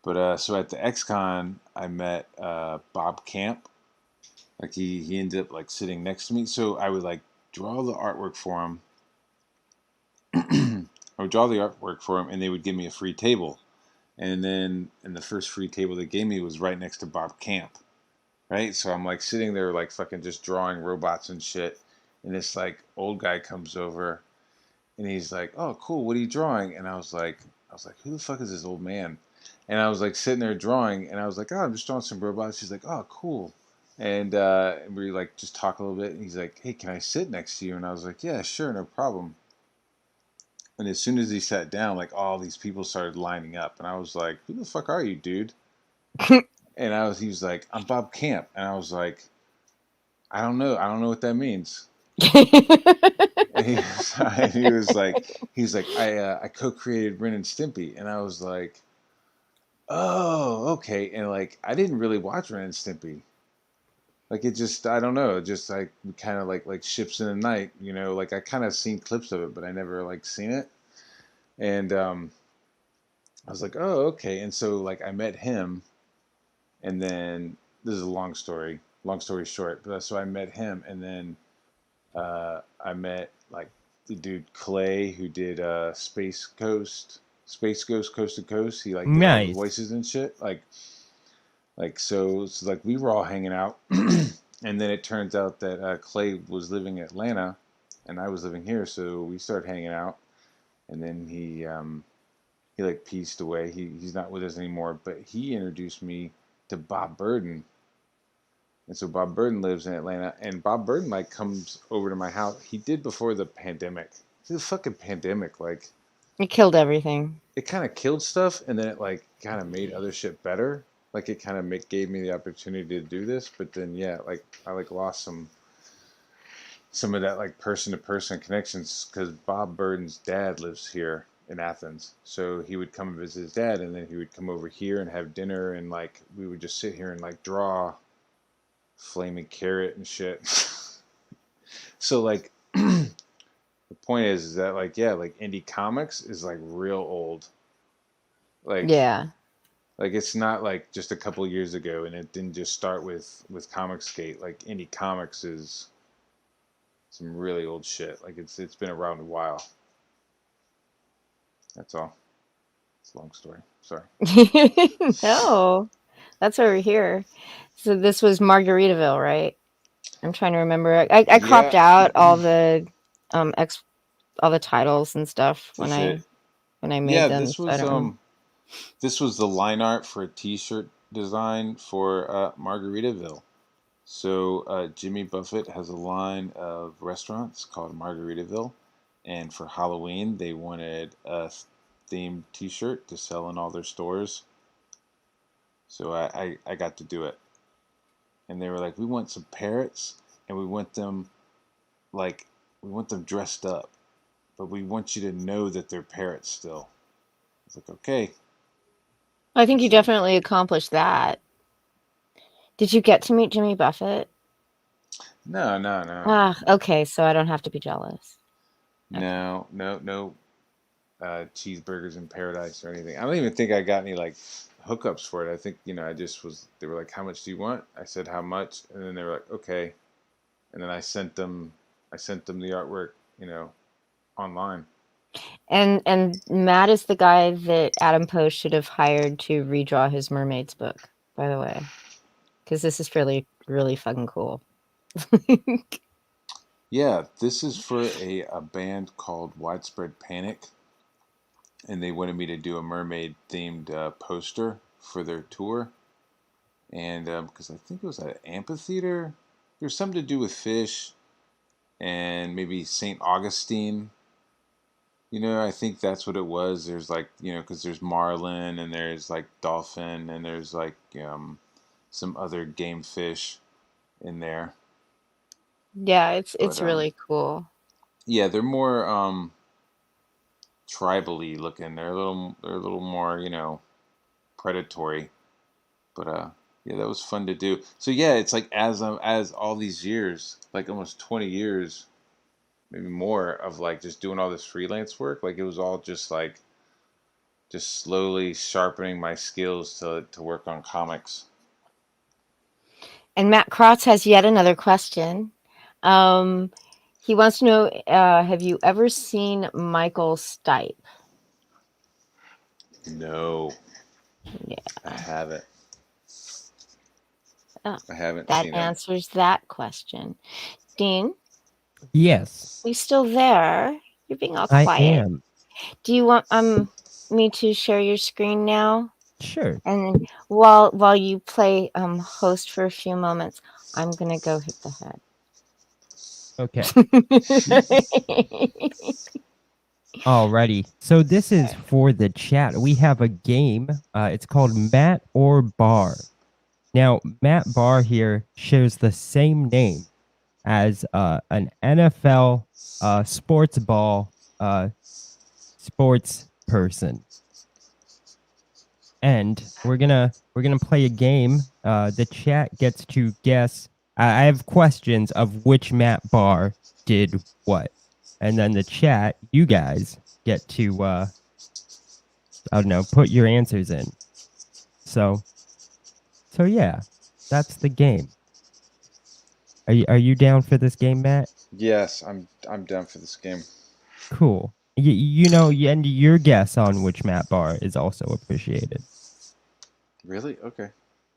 But so at the XCon, I met Bob Camp. Like he ended up like sitting next to me, so I would like draw the artwork for him. I would draw the artwork for him, and they would give me a free table. And then, and the first free table they gave me was right next to Bob Camp, right? So I'm like sitting there, like fucking just drawing robots and shit. And this like old guy comes over, and he's like, "Oh, cool. What are you drawing?" And I was like, "Who the fuck is this old man?" And I was like sitting there drawing, and I was like, "Oh, I'm just drawing some robots." He's like, "Oh, cool." And we like just talk a little bit. And he's like, "Hey, can I sit next to you?" And I was like, "Yeah, sure, no problem." And as soon as he sat down, like all these people started lining up, and I was like, "Who the fuck are you, dude?" And he was like, "I'm Bob Camp," and I was like, I don't know what that means." And he was like, I co-created Ren and Stimpy, and I was like, "Oh, okay." And like, I didn't really watch Ren and Stimpy. Like it just, I don't know, it just like kind of like ships in the night, Like I kind of seen clips of it, but I never like seen it. And I was like, "Oh, okay." And so like I met him, and then this is a long story. Long story short, but so I met him, and then I met like the dude Clay who did Space Ghost Coast to Coast. He like did all the Nice. voices and shit. So like we were all hanging out, and then it turns out that Clay was living in Atlanta, and I was living here, so we started hanging out, and then he like pieced away. He's not with us anymore, but he introduced me to Bob Burden. And so Bob Burden lives in Atlanta, and Bob Burden like comes over to my house. He did before the pandemic. The fucking pandemic, like It killed everything. it kind of killed stuff, and then it like kind of made other shit better. Like it kind of gave me the opportunity to do this, but then yeah, like I like lost some of that like person to person connections because Bob Burden's dad lives here in Athens. So he would come and visit his dad, and then he would come over here and have dinner, and like we would just sit here and like draw flaming carrot and shit. So like the point is that like yeah, like indie comics is like real old. Like Yeah. like it's not like just a couple years ago, and it didn't just start with Comicsgate. Like indie comics is some really old shit. Like it's been around a while. That's all. It's a long story. Sorry. No, that's over here. So this was Margaritaville, right? I'm trying to remember. I cropped Yeah, out all the all the titles and stuff the when shit. I made Yeah, them. So I don't know. this was the line art for a T-shirt design for Margaritaville. So Jimmy Buffett has a line of restaurants called Margaritaville, and for Halloween they wanted a themed T-shirt to sell in all their stores. So I got to do it, and they were like, we want some parrots, and like we want them dressed up, but we want you to know that they're parrots still. It's like, okay. I think you So definitely accomplished that. Did you get to meet Jimmy Buffett? no, Ah, okay, so I don't have to be jealous. Okay. no cheeseburgers in paradise or anything. I don't even think I got any like hookups for it. I think, I just was, they were like, how much do you want? I said, how much? And then they were like, okay. And then I sent them the artwork, online. And Matt is the guy that Adam Poe should have hired to redraw his Mermaids book, by the way, because this is really fucking cool. Yeah, this is for a band called Widespread Panic, and they wanted me to do a mermaid themed poster for their tour. And because I think it was at an amphitheater, there's something to do with fish and maybe St. Augustine. I think that's what it was. There's like, because there's marlin and there's like dolphin and there's like some other game fish in there. Yeah, But it's really cool. yeah, they're more tribally looking. They're a little more, predatory. But yeah, that was fun to do. So yeah, it's like as all these years, like almost 20 years, maybe more of like just doing all this freelance work, like it was all just like just slowly sharpening my skills to work on comics. And Matt Krotz has yet another question. Um, he wants to know, have you ever seen Michael Stipe? No, I Yeah. haven't. Oh, I haven't that seen him. answers that question. Dean, Yes, are you still there? You're being all I quiet. am. Do you want me to share your screen now? Sure. And while you play host for a few moments, I'm gonna go hit the head. Okay. Alrighty. So this is for the chat. We have a game. It's called Matt or Barr. Now, Matt Barr here shares the same name as an NFL sports ball sports person. And we're gonna play a game. The chat gets to guess. I have questions of which Matt Barr did what, and then the chat, you guys get to I don't know, put your answers in. So yeah, that's the game. Are you down for this game, Matt? Yes, I'm down for this game. Cool. And your guess on which Matt Barr is also appreciated. Really? Okay.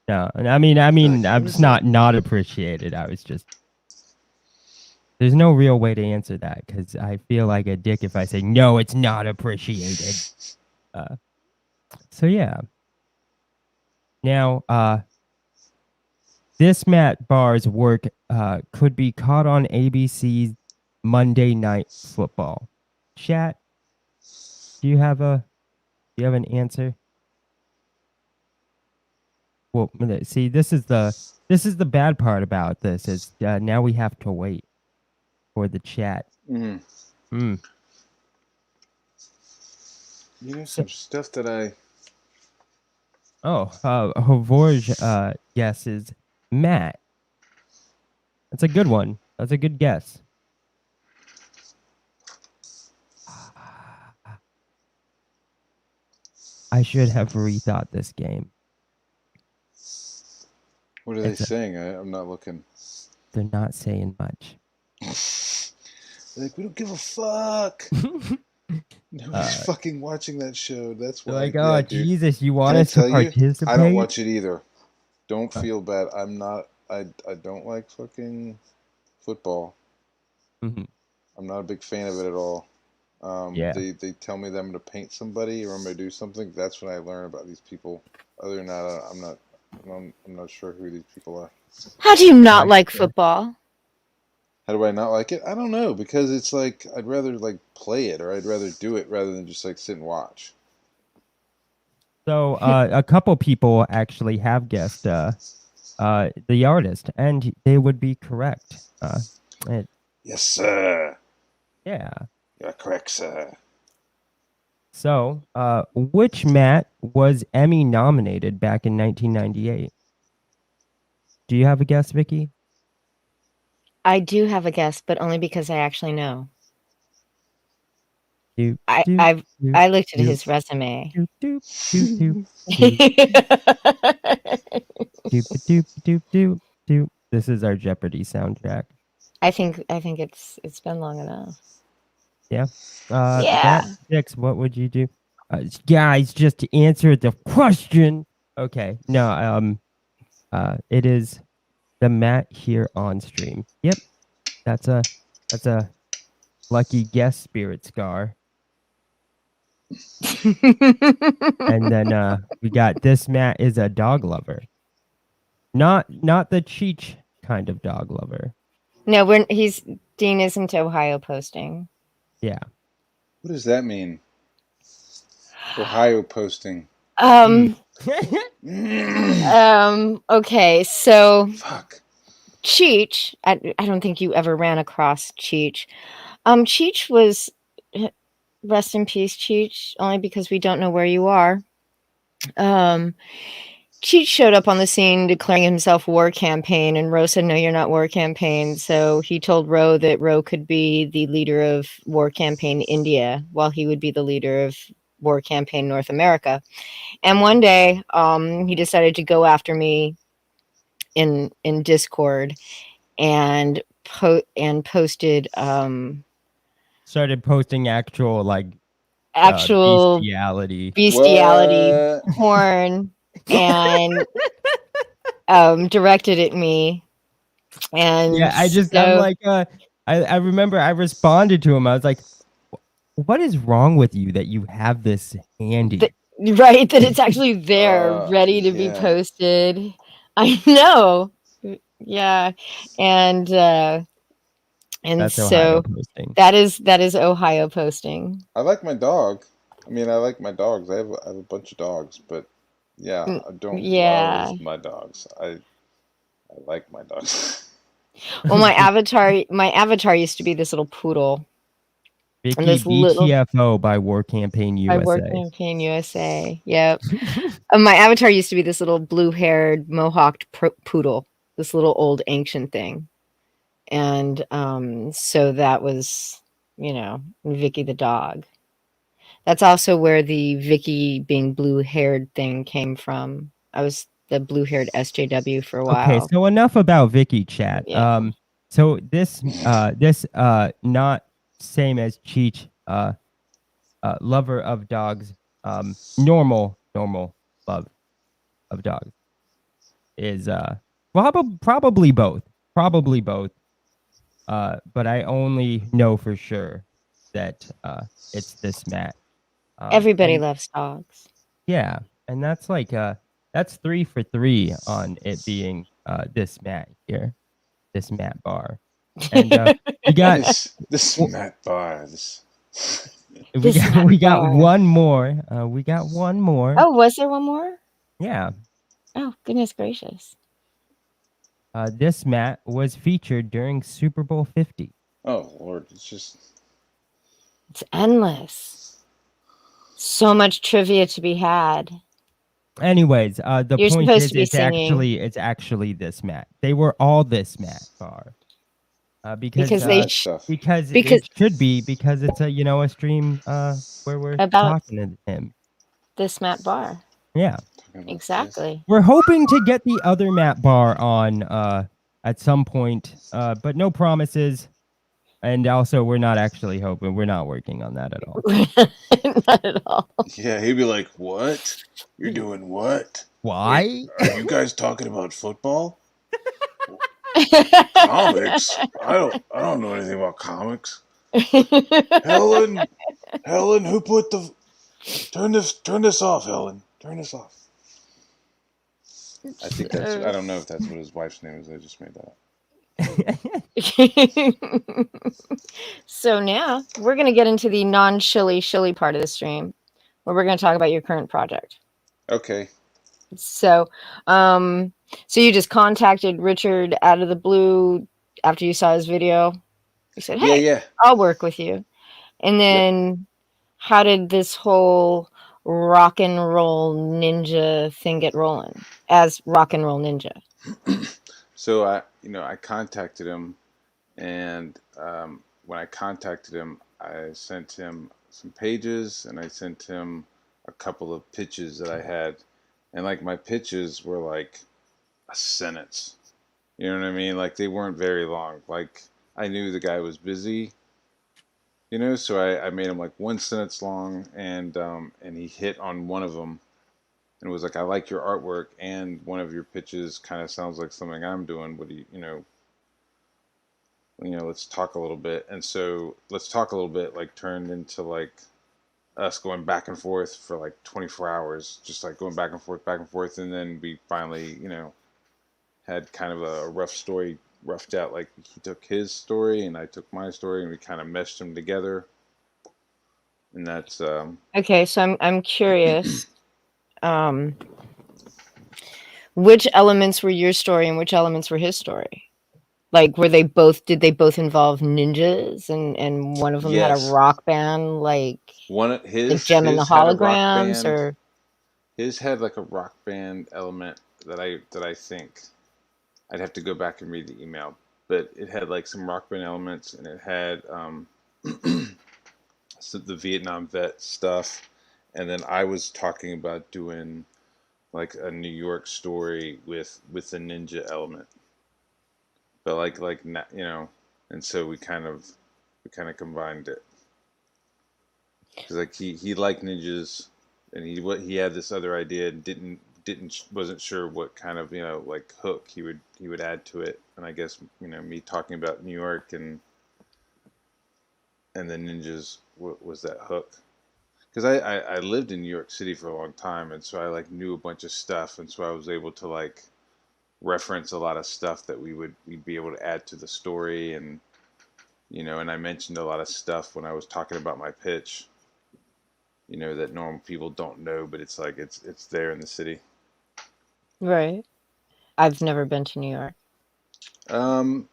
No, and I feel like I'm who just is it? not appreciated. I was just there's no real way to answer that because I feel like a dick if I say no, it's not appreciated. So yeah. Now, this Matt Barr's work could be caught on ABC's Monday Night Football. Chat, do you have an answer? Well, see, this is the bad part about this is now we have to wait for the chat. Mm. Mm. Some stuff that I. Havorj guesses Matt. That's a good one. That's a good guess. I should have rethought this game. What are they saying? I'm not looking. They're not saying much. They're like, we don't give a fuck. Nobody's fucking watching that show. That's why. Like, Yeah, oh, dude. Jesus, you want Can I us to tell you? participate? I don't watch it either. Don't feel bad. I'm not. I don't like fucking football. Hmm. I'm not a big fan of it at all. Yeah. They tell me that I'm going to paint somebody or I'm going to do something. That's when I learn about these people. Other than that, I'm not sure who these people are. How do you not Right. like football? How do I not like it? I don't know, because it's like I'd rather like play it, or I'd rather do it rather than just like sit and watch. So a couple people actually have guessed the artist, and they would be correct. It, Yes, sir. yeah. You're correct, sir. So, which Matt was Emmy nominated back in 1998? Do you have a guess, Vicky? I do have a guess, but only because I actually know. Do, I do, I've do, I looked at do, his resume. do, do, do, do, do, do, do, do, do, do. This is our Jeopardy soundtrack. I think it's been long enough. Yeah. Yeah. Matt Six, what would you do? Guys, just to answer the question. Okay. No, it is the Matt here on stream. Yep. That's a lucky guest spirit scar. And then we got this Matt is a dog lover. Not the Cheech kind of dog lover. No, Dean isn't Ohio posting. Yeah. What does that mean? Ohio posting. Okay, so Fuck. Cheech, I don't think you ever ran across Cheech. Cheech was, rest in peace, Cheech, only because we don't know where you are. Cheech showed up on the scene declaring himself War Campaign, and Roe said, "No, you're not War Campaign." So he told Roe that Roe could be the leader of War Campaign India, while he would be the leader of War Campaign North America. And one day, he decided to go after me in Discord and posted Started posting actual actual bestiality. bestiality What? porn and directed at me. And Yeah, I'm so, like, I remember I responded to him. I was like, what is wrong with you that you have this handy? right, that it's actually there, ready to be Yeah. posted. I know. Yeah. And That's so Ohio posting. that is Ohio posting. I like my dog. I mean, I like my dogs. I have a bunch of dogs, but yeah, I don't Yeah. love my dogs. I like my dogs. Well, my avatar used to be this little poodle. Vicky And this little BTFO by War Campaign by War USA. Campaign USA. Yep. My avatar used to be this little blue-haired, mohawked poodle, this little old ancient thing. And so that was, Vicky the dog. That's also where the Vicky being blue-haired thing came from. I was the blue-haired SJW for a while. Okay, so enough about Vicky chat. Yeah. So this not same as Cheech, lover of dogs, normal love of dogs is probably both. Probably both. But I only know for sure that it's this Matt. Everybody loves dogs. Yeah, and that's that's 3 for 3 on it being this Matt here, this Matt Barr, and we got this Matt Barr. we got one more. We got one more. Oh, was there one more? Yeah. Oh, goodness gracious. This Matt was featured during Super Bowl 50. Oh Lord, it's endless. So much trivia to be had. Anyways, the You're point supposed is to be singing. it's actually this Matt. They were all this Matt Barr. Because it should be, because it's a stream where we're talking to him. This Matt Barr. Yeah. Exactly. We're hoping to get the other Matt Barr on at some point, but no promises. And also, we're not actually hoping. We're not working on that at all. Not at all. Yeah, he'd be like, "What? You're doing what? Why? Are you guys talking about football? Comics? I don't know anything about comics. Helen, who put the turn this off, Helen. Turn this off. I think that's I don't know if that's what his wife's name is. I just made that up. So now we're going to get into the non-shilly part of the stream where we're going to talk about your current project. Okay. So, so you just contacted Richard out of the blue after you saw his video. You said, "Hey, Yeah. I'll work with you." And then, how did this whole rock and roll ninja thing get rolling as rock and roll ninja? So I contacted him, and when I contacted him, I sent him some pages, and I sent him a couple of pitches that I had, and like my pitches were like a sentence. You know what I mean? Like they weren't very long. Like I knew the guy was busy, so I made him like one sentence long, and he hit on one of them, and it was like, I like your artwork, and one of your pitches kind of sounds like something I'm doing. What do let's talk a little bit. And so let's talk a little bit like turned into like us going back and forth for like 24 hours, just like going back and forth, and then we finally, had kind of a rough story roughed out. Like he took his story and I took my story, and we kind of meshed them together. And that's Okay, so I'm curious. Which elements were your story and which elements were his story? Like, did they both involve ninjas, and one of them had a yes. rock band, like One of the Gem and the his had a rock Holograms, band. or His had like a rock band element that I think I'd have to go back and read the email, but it had like some rock band elements, and it had the Vietnam vet stuff, and then I was talking about doing like a New York story with the ninja element, but and so we kind of combined it, because like he liked ninjas, and he had this other idea and wasn't sure what kind of like hook he would add to it, and I guess me talking about New York and the ninjas was that hook, because I lived in New York City for a long time, and so I like knew a bunch of stuff, and so I was able to like reference a lot of stuff that we'd be able to add to the story, and and I mentioned a lot of stuff when I was talking about my pitch, that normal people don't know, but it's like it's there in the city. right? I've never been to New York. You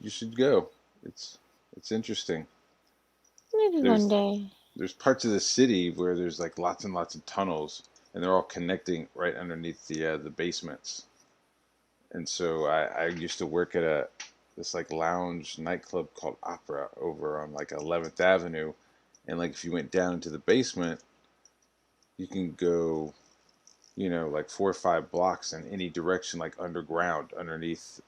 should go. It's interesting. Maybe one day. There's parts of the city where there's like lots and lots of tunnels, and they're all connecting right underneath the basements. And so I used to work at this like lounge nightclub called Opera over on like 11th Avenue, and like if you went down into the basement, you can go, like 4 or 5 blocks in any direction, like underground, underneath,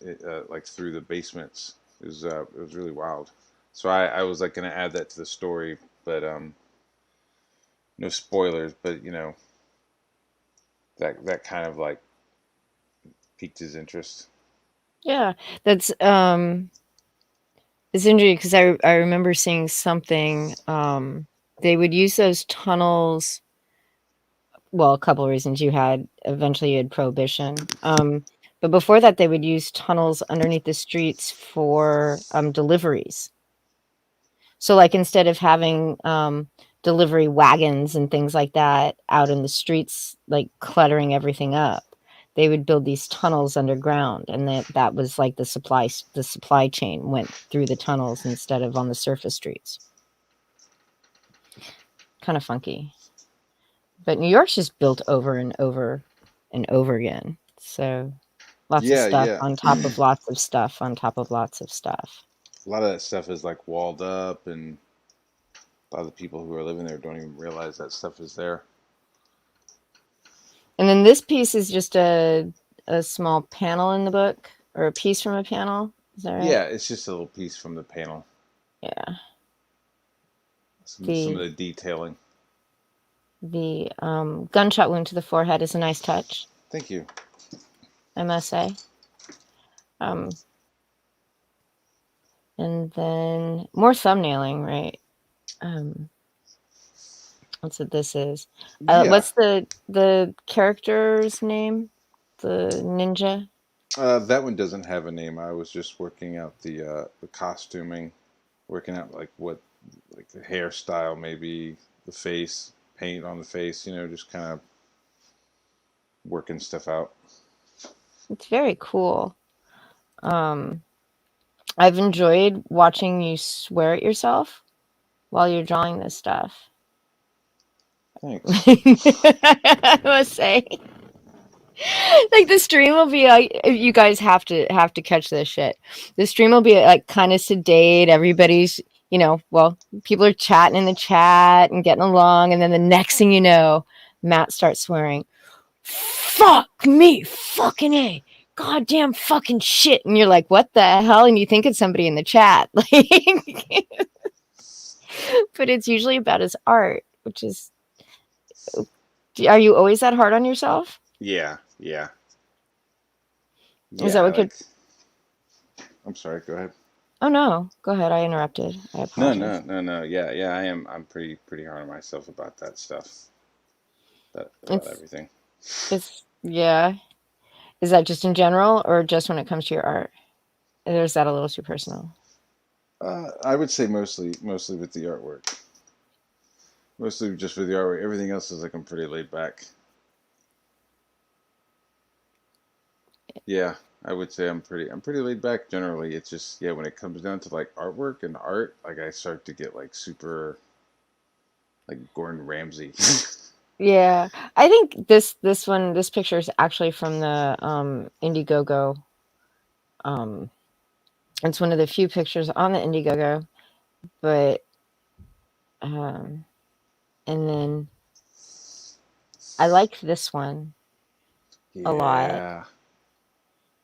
like through the basements. It was really wild. So I was like gonna add that to the story, but no spoilers. But that kind of like piqued his interest. Yeah, that's it's interesting because I remember seeing something. They would use those tunnels. Well, a couple of reasons. You had prohibition. But before that, they would use tunnels underneath the streets for deliveries. So, like, instead of having delivery wagons and things like that out in the streets, like cluttering everything up, they would build these tunnels underground, and that was like the supply chain went through the tunnels instead of on the surface streets. Kind of funky. But New York's just built over and over and over again. So lots of stuff on top of lots of stuff on top of lots of stuff. A lot of that stuff is like walled up, and a lot of the people who are living there don't even realize that stuff is there. And then this piece is just a small panel in the book, or a piece from a panel. Is that right? Yeah, it's just a little piece from the panel. Yeah. Some of the detailing. The gunshot wound to the forehead is a nice touch. Thank you. I must say. And then more thumbnailing, right? That's what this is. Yeah. What's the character's name? The ninja? That one doesn't have a name. I was just working out the costuming, working out like what, like the hairstyle, maybe the face, paint on the face. Just kind of working stuff out. It's very cool. I've enjoyed watching you swear at yourself while you're drawing this stuff. Thanks. I must say, like the stream will be like, you guys have to catch this shit. The stream will be like kind of sedate. Everybody's, well, people are chatting in the chat and getting along, and then the next thing you know, Matt starts swearing, "Fuck me, fucking A, goddamn fucking shit," and you're like, "What the hell?" And you think it's somebody in the chat, like, but it's usually about his art, which is. Are you always that hard on yourself? Yeah. Is that what could? I'm sorry. Go ahead. Oh no, go ahead. I interrupted. I apologize. No. Yeah. I am. I'm pretty hard on myself about that stuff. About It's everything. yeah. Is that just in general, or just when it comes to your art? Or is that a little too personal? I would say mostly with the artwork. Mostly just with the artwork. Everything else is like I'm pretty laid back. Yeah, I would say I'm pretty laid back generally. It's just, yeah, when it comes down to like artwork and art, like I start to get like super like Gordon Ramsay. Yeah, I think this picture is actually from the Indiegogo. It's one of the few pictures on the Indiegogo, but and then I like this one a lot. Yeah.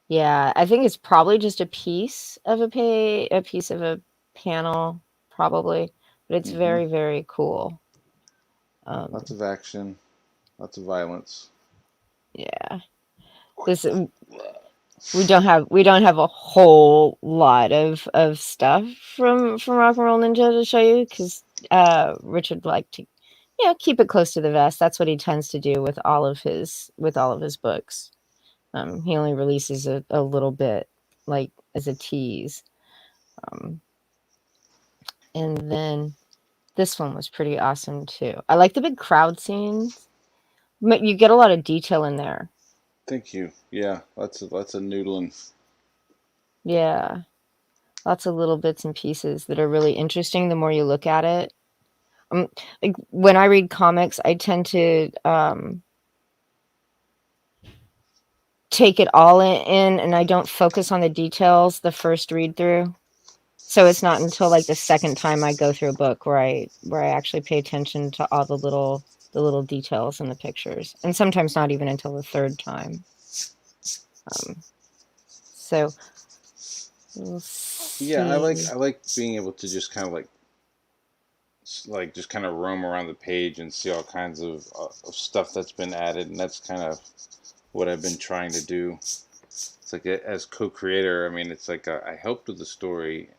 Yeah, I think it's probably just a piece of a piece of a panel, probably, but it's Mm-hmm. very, very cool. Lots of action, lots of violence. Yeah, this we don't have a whole lot of stuff from Rock and Roll Ninja to show you because Richard liked to keep it close to the vest. That's what he tends to do with all of his books. He only releases a little bit, like as a tease. And then this one was pretty awesome too. I like the big crowd scenes. But you get a lot of detail in there. Thank you. Yeah, lots of noodling. Yeah. Lots of little bits and pieces that are really interesting the more you look at it. Like when I read comics, I tend to take it all in and I don't focus on the details the first read through. So it's not until like the second time I go through a book where I actually pay attention to all the little details in the pictures, and sometimes not even until the third time. So we'll Yeah, I see. like being able to just kind of like just kind of roam around the page and see all kinds of stuff that's been added, and that's kind of what I've been trying to do. It's like as co-creator, I mean, it's like I helped with the story,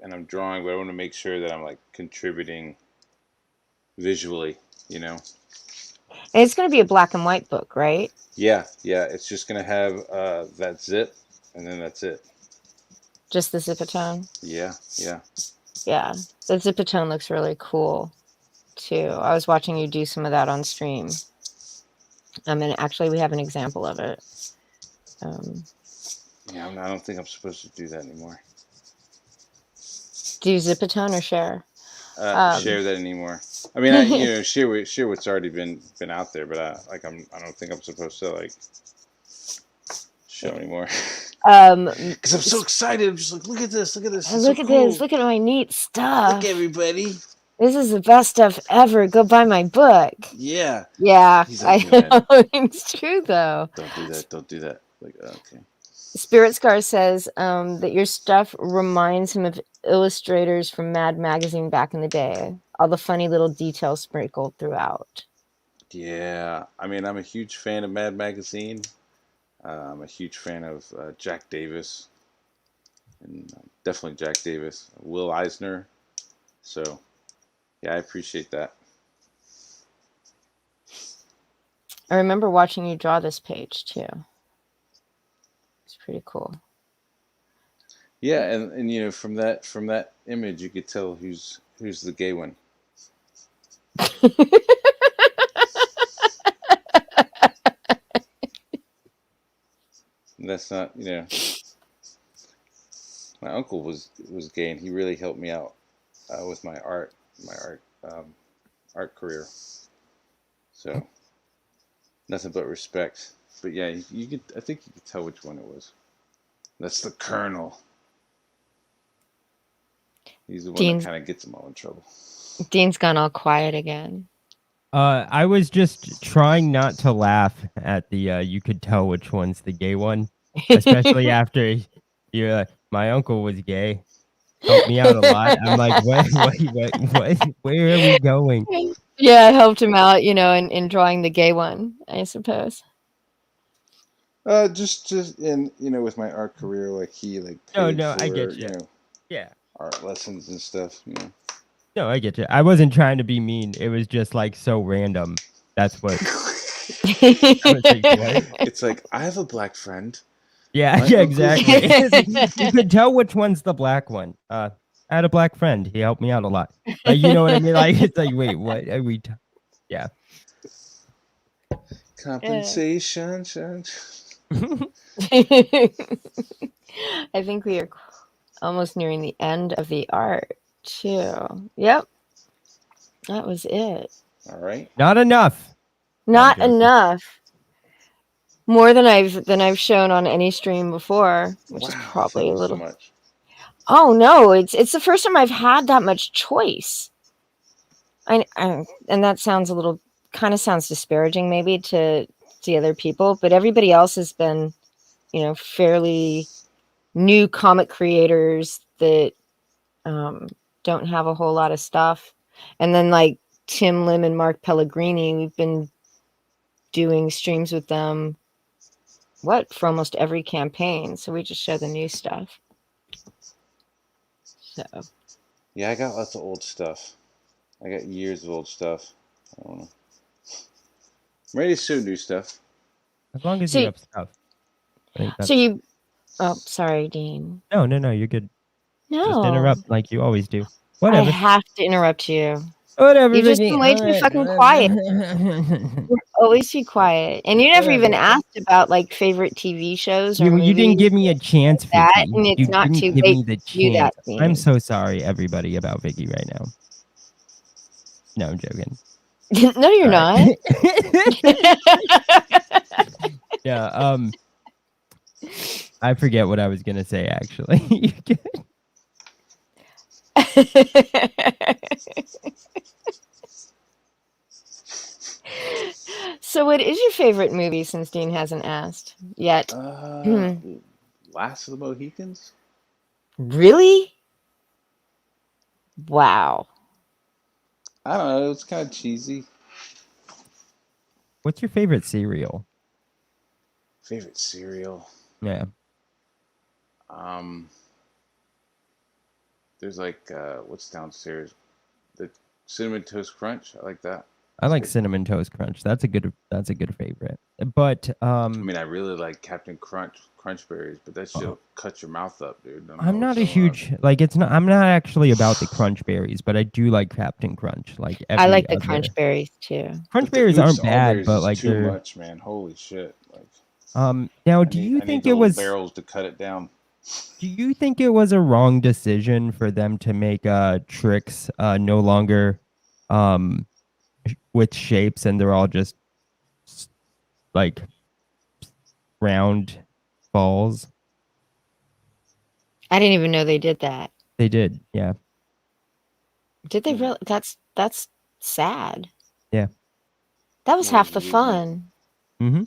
and I'm drawing, but I want to make sure that I'm like contributing visually, you know. And it's going to be a black and white book, right? Yeah, it's just gonna have that zip, and then that's it. Just the Zipatone. Yeah. Yeah, the Zipatone looks really cool too. I was watching you do some of that on stream. And actually, we have an example of it. Yeah, I don't think I'm supposed to do that anymore. Do you Zipatone or share? Share that anymore. I mean, share what's already been out there, but I don't think I'm supposed to like show anymore. Because I'm so excited. I'm just like, look at this. Look so at cool. this. Look at my neat stuff. Look, everybody. This is the best stuff ever. Go buy my book. Yeah. Yeah. He's like, It's true though. Don't do that. Like, okay. Spirit Scar says that your stuff reminds him of illustrators from Mad Magazine back in the day. All the funny little details sprinkled throughout. Yeah. I mean, I'm a huge fan of Mad Magazine. I'm a huge fan of Jack Davis. and definitely Jack Davis, Will Eisner. So yeah, I appreciate that. I remember watching you draw this page too. It's pretty cool. Yeah, and you know from that image you could tell who's the gay one. And that's not, you know, my uncle was gay and he really helped me out with my art art career. So nothing but respect. But yeah, you could, I think you could tell which one it was. That's the Colonel. He's the one Dean's- that kind of gets them all in trouble. Dean's gone all quiet again. I was just trying not to laugh at the you could tell which one's the gay one, especially after you're like, my uncle was gay. Helped me out a lot. I'm like, what, where are we going? Yeah, I helped him out, you know, in drawing the gay one, I suppose. Just in, you know, with my art career, like he like paid No, for, I get you you. know, Yeah. art lessons and stuff, you know. No, I get you. I wasn't trying to be mean. It was just like so random. That's what. I was like, what? It's like, I have a black friend. Yeah, My yeah, uncle's exactly. You could tell which one's the black one. I had a black friend. He helped me out a lot. Like, you know what I mean? Like, it's like, wait, what are we? Yeah. Compensation. I think we are almost nearing the end of the art too. Yep, that was it. All right. Not enough. Not joking. enough. More than I've shown on any stream before, which is probably thank a you little. so much. Oh no, it's the first time I've had that much choice. And that sounds a little kind of sounds disparaging maybe to the other people, but everybody else has been, you know, fairly new comic creators that don't have a whole lot of stuff. And then like Tim Lim and Mark Pellegrini, we've been doing streams with them for almost every campaign. So we just show the new stuff. So Yeah, I got lots of old stuff. I got years of old stuff. I don't know. I'm ready to show new stuff. As long as So- you have stuff. I think that's... so you oh sorry, Dean. No, you're good. No. Just interrupt like you always do. I Whatever. have to interrupt you. Whatever. You've just Vicky. been way too fucking quiet. Always too quiet. And you never even asked about like favorite TV shows or You didn't movies give me a chance, Vicky. that, and it's You not didn't too give late me the to do that, chance. I'm Dean. so sorry, everybody, about Vicky right now. No, I'm joking. No, you're not. Yeah. I forget what I was gonna say. Actually, So what is your favorite movie since Dean hasn't asked yet? Last of the Mohicans? Really? Wow. I don't know. It's kind of cheesy. what's your favorite cereal? Favorite cereal? Yeah. There's like what's downstairs? The Cinnamon Toast Crunch. I like that. I like good. Cinnamon Toast Crunch. That's a good favorite. But I mean, I really like Captain Crunch Berries, but that shit'll cut your mouth up, dude. I don't know I'm not what's a going on. huge like it's not I'm not actually about the Crunch Berries, but I do like Captain Crunch. Like I like the every crunch other- berries too. Crunch But the berries Oops aren't bad, All-Berries but is like too they're much, man. Holy shit! Like, now I do need- you I think need it the was barrels to cut it down? do you think it was a wrong decision for them to make tricks no longer with shapes and they're all just like round balls? I didn't even know they did that. They did, yeah. Did they really? That's sad. Yeah. That was Well, half the we- fun. Mm-hmm.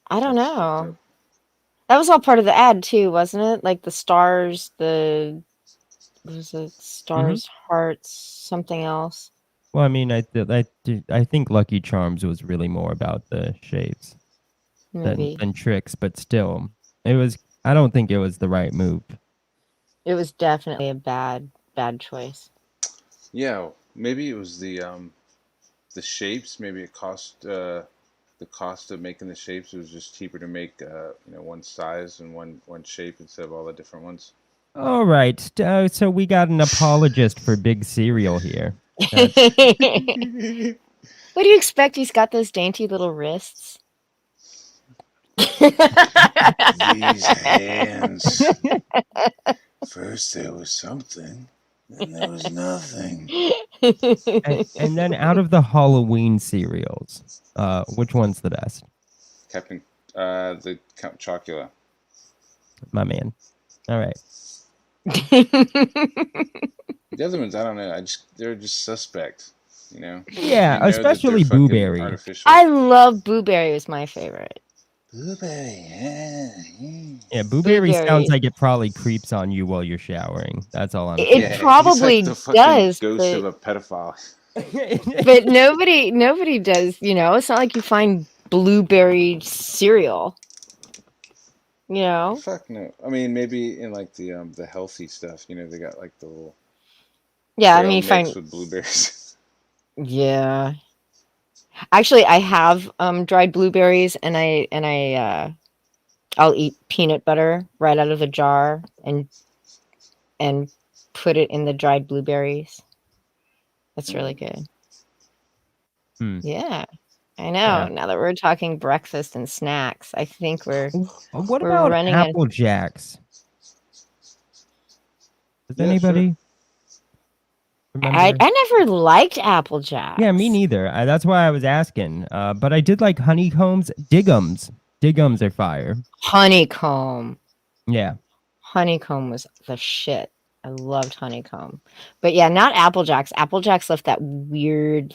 I don't That's fucked know. up. That was all part of the ad too, wasn't it? Like the stars, what was it? Stars, hearts, something else. Well, I mean, I think Lucky Charms was really more about the shapes Maybe. than tricks, but still, it was I don't think it was the right move. It was definitely a bad choice. Yeah, maybe it was the shapes. Maybe it cost the cost of making the shapes. It was just cheaper to make one size and one shape instead of all the different ones. All right, so we got an apologist for big cereal here. What do you expect? He's got those dainty little wrists. These hands. First there was something, then there was nothing. And then out of the Halloween cereals, which one's the best? Captain, the Count Chocula. My man. All right. The other ones, I don't know. They're just suspect. Yeah, that they're especially fucking Blueberry. artificial. I love Blueberry. Was my favorite. Blueberry, Yeah, Blueberry sounds Blueberry. like it probably creeps on you while you're showering. That's all I'm It saying. Yeah, probably he's like the fucking does, ghost but, of a pedophile. but nobody does. It's not like you find blueberry cereal. Fuck no. I mean, maybe in like the healthy stuff. They got like the little Yeah, I trail mean, you mix find. with blueberries. Yeah, actually, I have dried blueberries, and I'll eat peanut butter right out of the jar and put it in the dried blueberries. That's really good. Yeah, I know. Yeah. Now that we're talking breakfast and snacks, I think we're What we're about running out of- Apple Jacks? Does Yeah, anybody remember? I never liked Apple Jacks. Yeah, me neither. That's why I was asking. But I did like honeycombs, Diggums. Diggums are fire. Honeycomb. Yeah. Honeycomb was the shit. I loved honeycomb. But yeah, not Apple Jacks. Apple Jacks left that weird,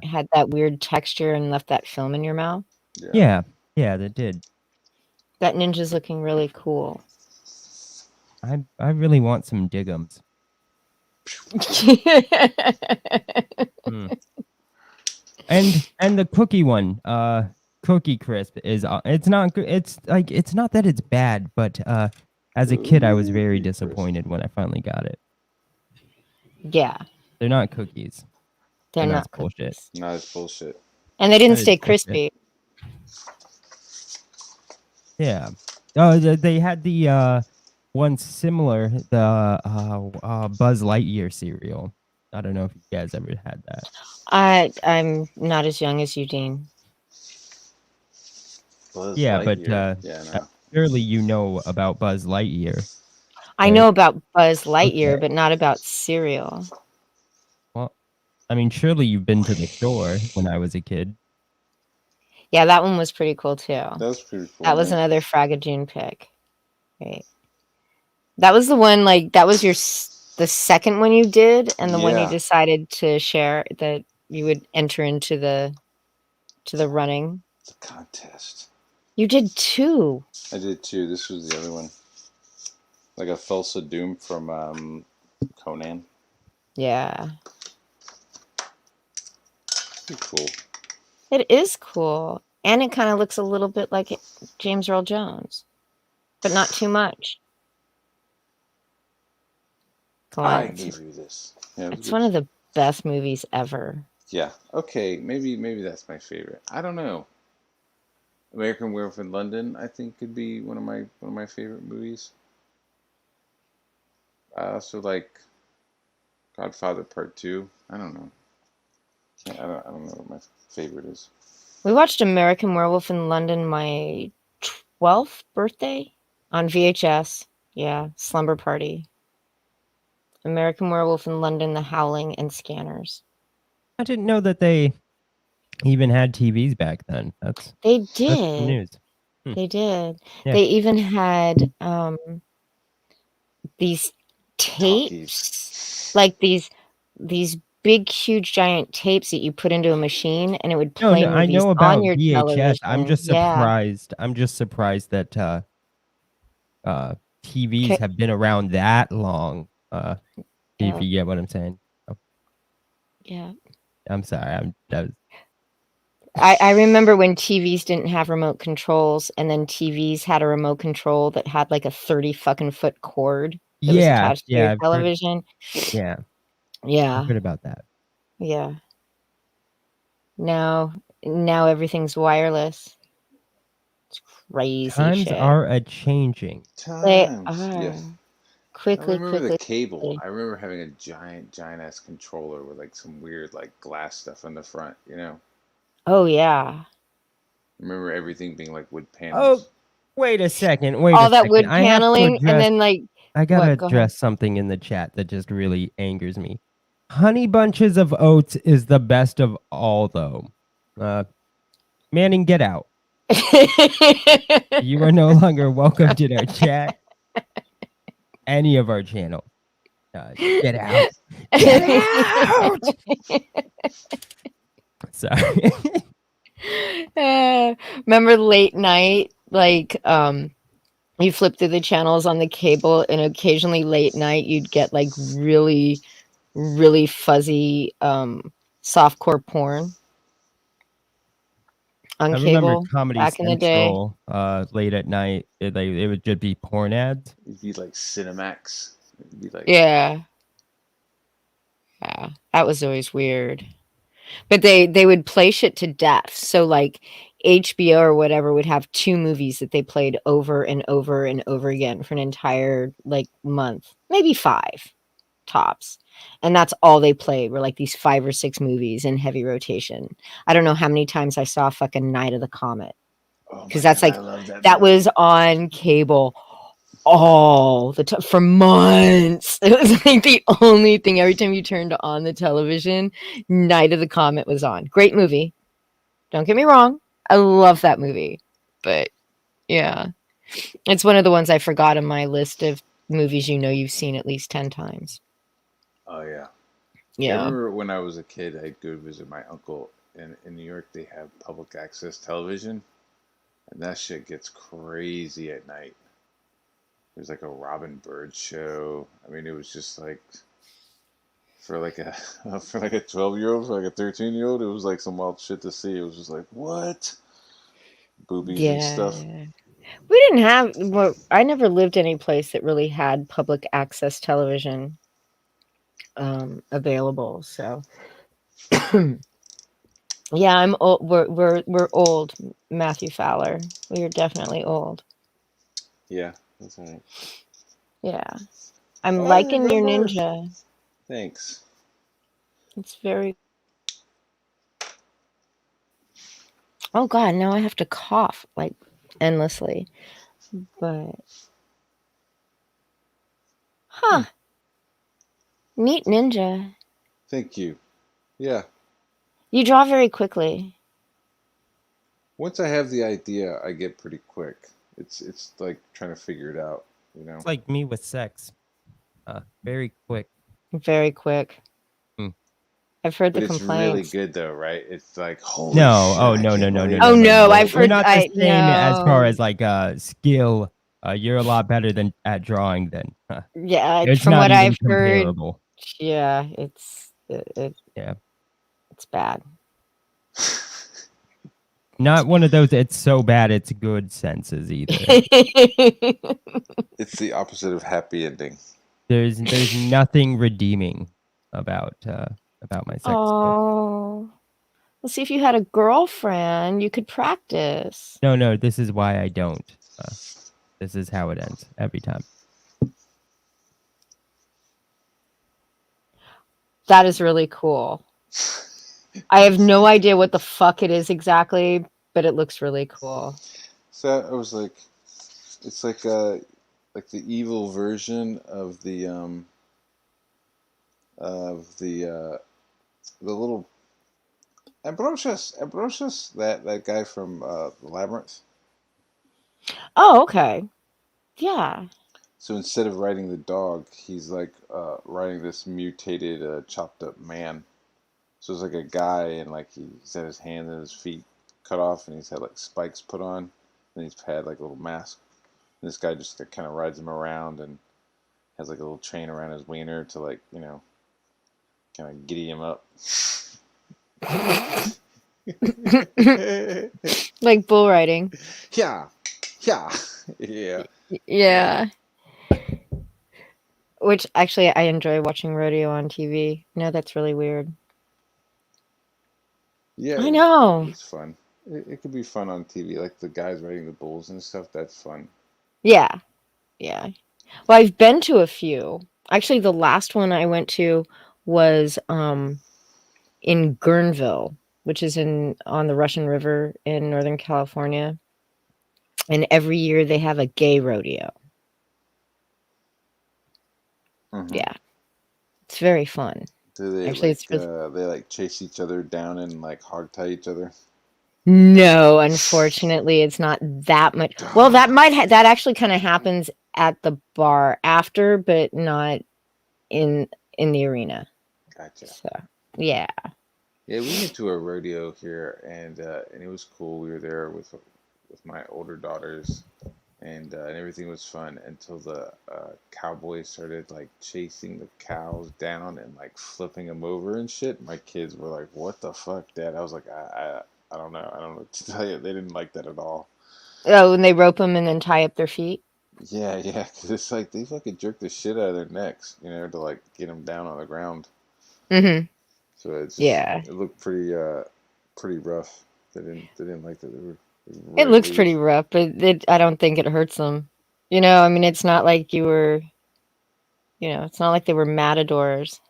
had that weird texture and left that film in your mouth. Yeah, they did. That ninja's looking really cool. I really want some Diggums. And the cookie one, Cookie Crisp is it's not good. It's not that it's bad, but as a kid I was very disappointed when I finally got it. Yeah. They're not cookies. They're and not that's bullshit. cookies. No, it's bullshit. And they didn't That is stay bullshit. crispy. Yeah. Oh, they had the one similar, the Buzz Lightyear cereal. I don't know if you guys ever had that. I'm not as young as you, Dean. Buzz Yeah, Lightyear. but no. surely you know about Buzz Lightyear. I Right. know about Buzz Lightyear, Okay. but not about cereal. Well, I mean, surely you've been to the store when I was a kid. Yeah, that one was pretty cool too. That was pretty cool. That was another Fragajoon pick. Right. That was the one, that was the second one you did, and the one you decided to share, that you would enter into the running. The contest. You did two. I did too. This was the other one. Like a Thulsa Doom from Conan. Yeah. Pretty cool. It is cool. And it kind of looks a little bit like James Earl Jones, but not too much. I gave you this. Yeah, it's one of the best movies ever. Yeah. Okay. Maybe that's my favorite. I don't know. American Werewolf in London, I think, could be one of my favorite movies. I also like Godfather Part 2. I don't know. I don't know what my favorite is. We watched American Werewolf in London my 12th birthday on VHS. Yeah, Slumber Party. American Werewolf in London, The Howling, and Scanners. I didn't know that they even had TVs back then. They That's did. news. They did. Yeah. They even had these tapes, like these big, huge, giant tapes that you put into a machine, and it would play No, I movies know about on your VHS. television. I'm just surprised. I'm just surprised that TVs have been around that long. If you get what I'm saying. Yeah. I'm sorry. I remember when TVs didn't have remote controls, and then TVs had a remote control that had like a 30 fucking foot cord that was Yeah, attached to yeah, your I've heard, television. yeah, I've Yeah, heard about that. yeah. Now, now everything's wireless. It's crazy Times shit. are a changing. They Times, are yes. I quickly, remember the quickly. cable. I remember having a giant ass controller with like some weird like glass stuff on the front. You know, Oh yeah, I remember everything being like wood Oh, panels. wait a second. Wait a all that second. wood I have to paneling, and address. then like I gotta what? Go ahead. address something in the chat that just really angers me. Honey Bunches of Oats is the best of all, though. Manning, get out. You are no longer welcome to our chat, any of our channel. Get out. Get out. Sorry. Remember late night, like you flip through the channels on the cable, and occasionally late night you'd get like really, really fuzzy softcore porn on I remember cable Comedy back in the day. Central late at night. It would just be porn ads. It'd be like Cinemax. It'd be like Yeah, yeah, that was always weird. But they would play shit to death. So like HBO or whatever would have 2 movies that they played over and over and over again for an entire like month, maybe 5 tops. And that's all they played were like these 5 or 6 movies in heavy rotation. I don't know how many times I saw fucking Night of the Comet, oh because my that's god, like I love that that movie. was on cable all the time for months. It was like the only thing. Every time you turned on the television, Night of the Comet was on. Great movie. Don't get me wrong. I love that movie. But yeah, it's one of the ones I forgot on my list of movies you've seen at least 10 times. Oh yeah. Yeah, I Yeah. remember when I was a kid, I'd go visit my uncle in New York. They have public access television, and that shit gets crazy at night. There's like a Robin Bird show. I mean, it was just like for like a for like a 12-year-old, for like a 13-year-old, it was like some wild shit to see. It was just like what boobies and stuff. Yeah. We didn't have, well, I never lived any place that really had public access television available. So yeah, I'm old. We're old, Matthew Fowler. We are definitely old. Yeah, that's all right. Yeah. I'm Oh, I liking your remember. ninja. Thanks. It's very. Oh God, now I have to cough like endlessly. But huh, neat ninja. Thank you. Yeah. You draw very quickly. Once I have the idea, I get pretty quick. It's like trying to figure it out, you know. It's like me with sex. Very quick. Very quick. Hmm. I've heard But the it's really complaints. good though, right? It's like holy No, shit, oh I no, no, can't no, no, believe no, Oh that no, like no. no, I've We're heard. not the I same as far no. as like skill. You're a lot better than at drawing than. Yeah, It's from not what even I've heard, comparable. yeah, Yeah. it's bad. Not one of those it's so bad it's good senses either. it's the opposite of happy ending. There's nothing redeeming about my sex skill. Oh, well, see, if you had a girlfriend, you could practice. No, this is why I don't. This is how it ends every time. That is really cool. I have no idea what the fuck it is exactly, but it looks really cool. So I was like, it's like the evil version of the little Ambrosius, that guy from the Labyrinth. Oh, okay. Yeah. So instead of riding the dog, he's like riding this mutated, chopped up man. So it's like a guy, and like he's had his hands and his feet cut off, and he's had like spikes put on, and he's had like a little mask. And this guy just like, kind of rides him around and has like a little chain around his wiener to like kind of giddy him up. Like bull riding. Yeah, yeah, yeah. Yeah. Which actually I enjoy watching rodeo on TV. No, that's really weird. Yeah, I know. it's fun. It could be fun on TV, like the guys riding the bulls and stuff. That's fun. Yeah. Yeah. Well, I've been to a few. Actually, the last one I went to was in Guerneville, which is in on the Russian River in Northern California. And every year they have a gay rodeo. Hmm. Yeah. It's very fun. Do they Actually, it's really they like chase each other down and like hog tie each other? no, unfortunately, it's not that much. Well, Darn. that actually kind of happens at the bar after, but not in the arena. Gotcha. So, yeah. Yeah, we went to a rodeo here, and it was cool. We were there with my older daughters, and everything was fun until the cowboys started like chasing the cows down and like flipping them over and shit. My kids were like, "What the fuck, Dad?" I was like, I don't know. I don't know what to tell you. They didn't like that at all. Oh, and they rope them and then tie up their feet. Yeah, yeah, because it's like they fucking jerk the shit out of their necks, to like get them down on the ground. Mm-hmm. So Yeah. it looked pretty rough. They didn't like that. They were It right looks pretty loose. rough, but I don't think it hurts them. I mean, it's not like it's not like they were matadors.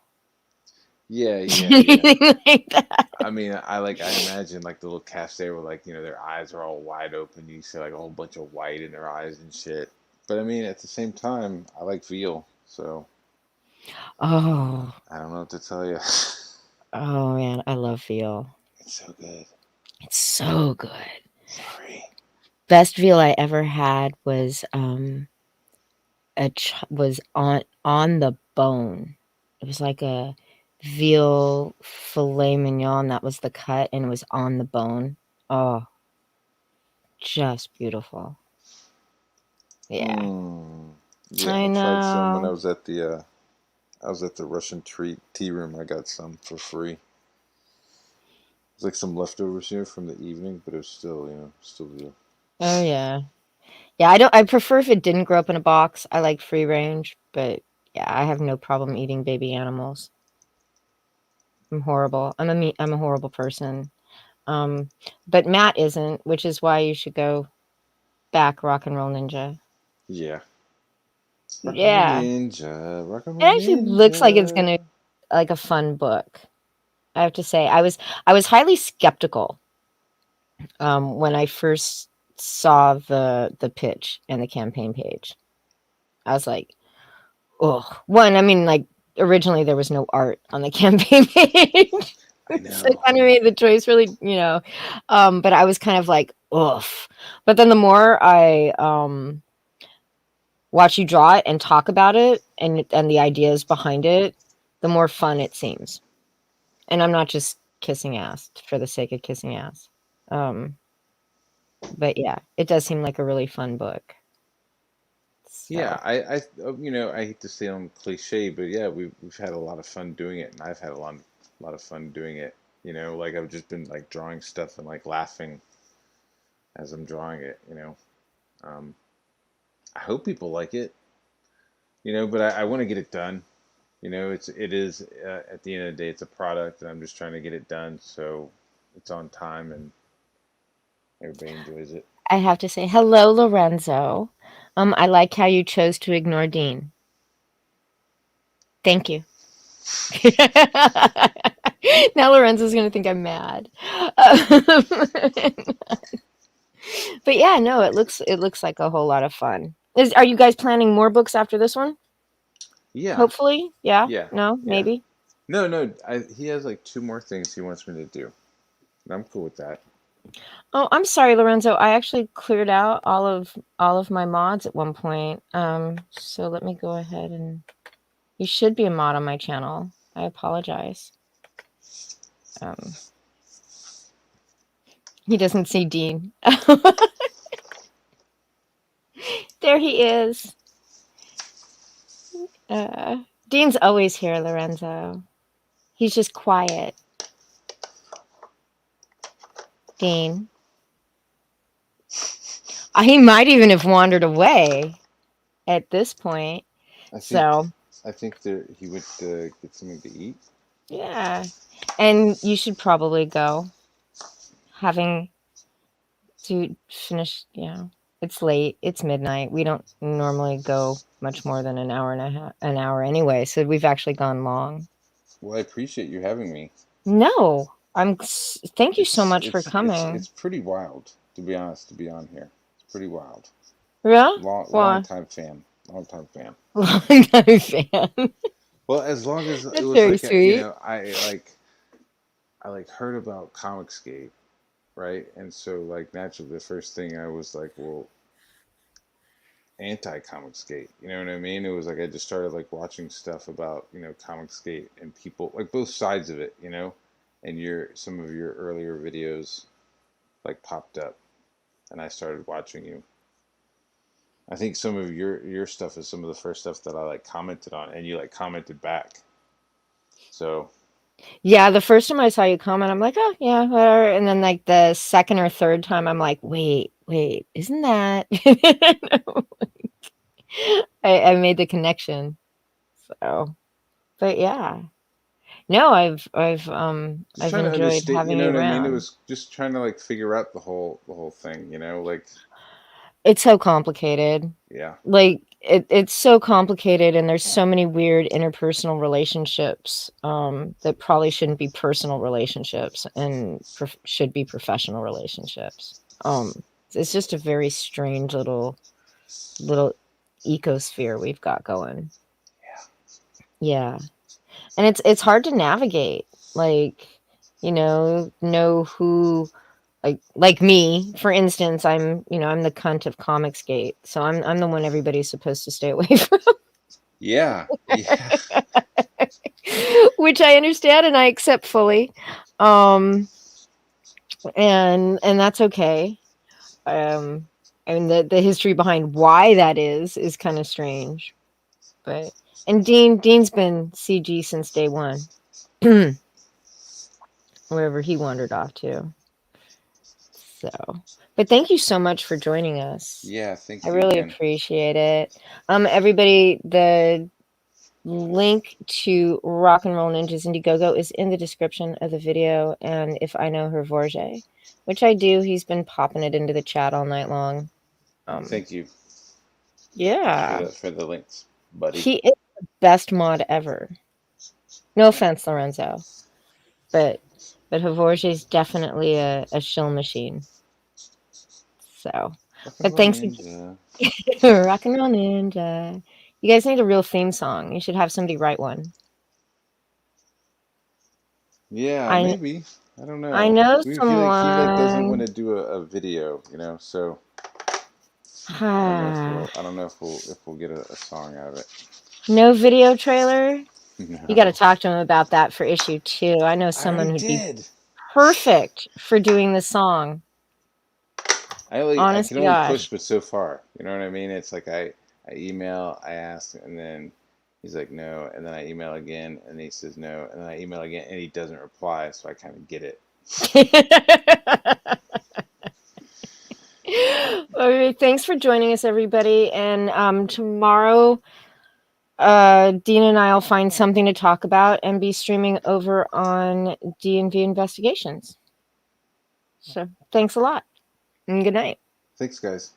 Yeah, yeah, yeah. Anything like that. I mean, I imagine like the little calves there were like, their eyes are all wide open. You see like a whole bunch of white in their eyes and shit. But I mean, at the same time, I like veal, so Oh, I don't know what to tell you. oh man, I love veal. It's so good. It's so good. Sorry. Best veal I ever had was was on the bone. It was like a veal filet mignon. That was the cut, and it was on the bone. Oh, just beautiful. Yeah, Mm. Yeah, I I tried some when know. I was at the Russian tea room. I got some for free. It was like some leftovers here from the evening, but it was still, still veal. Oh yeah, yeah. I prefer if it didn't grow up in a box. I like free range, but yeah, I have no problem eating baby animals. I'm horrible. I'm a horrible person. Um, but Matt isn't, which is why you should go back Rock and Roll Ninja. Yeah. Rock and roll Yeah. ninja, rock and It roll actually looks like it's ninja. gonna like a fun book. I have to say, I was highly skeptical when I first saw the pitch and the campaign page. I was like, oh, one. I mean, like originally there was no art on the campaign page, I so it know. kind of made the choice really. But I was kind of like, oof. But then the more I watch you draw it and talk about it and the ideas behind it, the more fun it seems. And I'm not just kissing ass for the sake of kissing ass. Um, but yeah, it does seem like a really fun book. Yeah, So, I hate to sound cliche, but yeah, we've had a lot of fun doing it, and I've had a lot of fun doing it. Like I've just been like drawing stuff and like laughing as I'm drawing it. Um, I hope people like it. But I want to get it done. It is at the end of the day, it's a product, and I'm just trying to get it done so it's on time and everybody enjoys it. I have to say hello, Lorenzo. I like how you chose to ignore Dean. Thank you. Now Lorenzo's gonna think I'm mad. But yeah, no, it looks like a whole lot of fun. Are you guys planning more books after this one? Yeah, Hopefully, yeah. yeah, No, yeah. maybe. No, no, he has like two more things he wants me to do, and I'm cool with that. Oh, I'm sorry, Lorenzo. I actually cleared out all of my mods at one point. So let me go ahead and you should be a mod on my channel. I apologize. Um, he doesn't see Dean. There he is. Dean's always here, Lorenzo. He's just quiet. Dean. He might even have wandered away at this point. I think that he would get something to eat. Yeah. And you should probably go. Having to finish, it's late. It's midnight. We don't normally go much more than an hour anyway. So we've actually gone long. Well, I appreciate you having me. No, thank you so much for coming. It's pretty wild, to be honest, to be on here. It's pretty wild. Yeah? Long time fan. Long time fan. Long time fan. Well, as long as That's it was very like sweet. I heard about Comicsgate, right? And so like naturally the first thing I was like, well, anti-Comicsgate, you know what I mean? It was like I just started like watching stuff about, Comicsgate and people like both sides of it, and some of your earlier videos like popped up and I started watching you. I think some of your stuff is some of the first stuff that I like commented on, and you like commented back. So yeah, the first time I saw you comment, I'm like, oh yeah, whatever. And then like the second or third time, I'm like, wait, isn't that? I made the connection. So, but yeah, no, I've just trying to enjoyed understand, having you know you what I mean? It around. was just trying to like figure out the whole thing, like It's so complicated. yeah. Like it's so complicated, and there's so many weird interpersonal relationships that probably shouldn't be personal relationships and should be professional relationships. It's just a very strange little ecosphere we've got going. Yeah, and it's hard to navigate. Like, know who. Like me, for instance, I'm the cunt of Comicsgate, so I'm the one everybody's supposed to stay away from. Yeah. Which I understand and I accept fully, and that's okay. And the history behind why that is kind of strange, but and Dean's been CG since day one, wherever he wandered off to. So, but thank you so much for joining us. Yeah, thank I you really again. appreciate it. Everybody, the link to Rock and Roll Ninjas Indiegogo is in the description of the video. And if I know Hervorge, which I do, he's been popping it into the chat all night long. Thank you. Yeah. For the links, buddy. He is the best mod ever. No offense, Lorenzo. But Hervorge is definitely a shill machine. So, but thanks again. Rock and Roll Ninja. You guys need a real theme song. You should have somebody write one. Yeah, maybe. I don't know. I know He someone. doesn't want to do a video, so I don't know if we'll get a song out of it. No video trailer? No. You got to talk to him about that for issue 2. I know someone who'd be perfect for doing the song. I can only push but so far. You know what I mean? It's like I email, I ask, and then he's like no, and then I email again, and he says no, and then I email again, and he doesn't reply, so I kind of get it. Okay, thanks for joining us, everybody. And tomorrow, Dean and I will find something to talk about and be streaming over on D&V Investigations. So thanks a lot, and good night. Thanks, guys.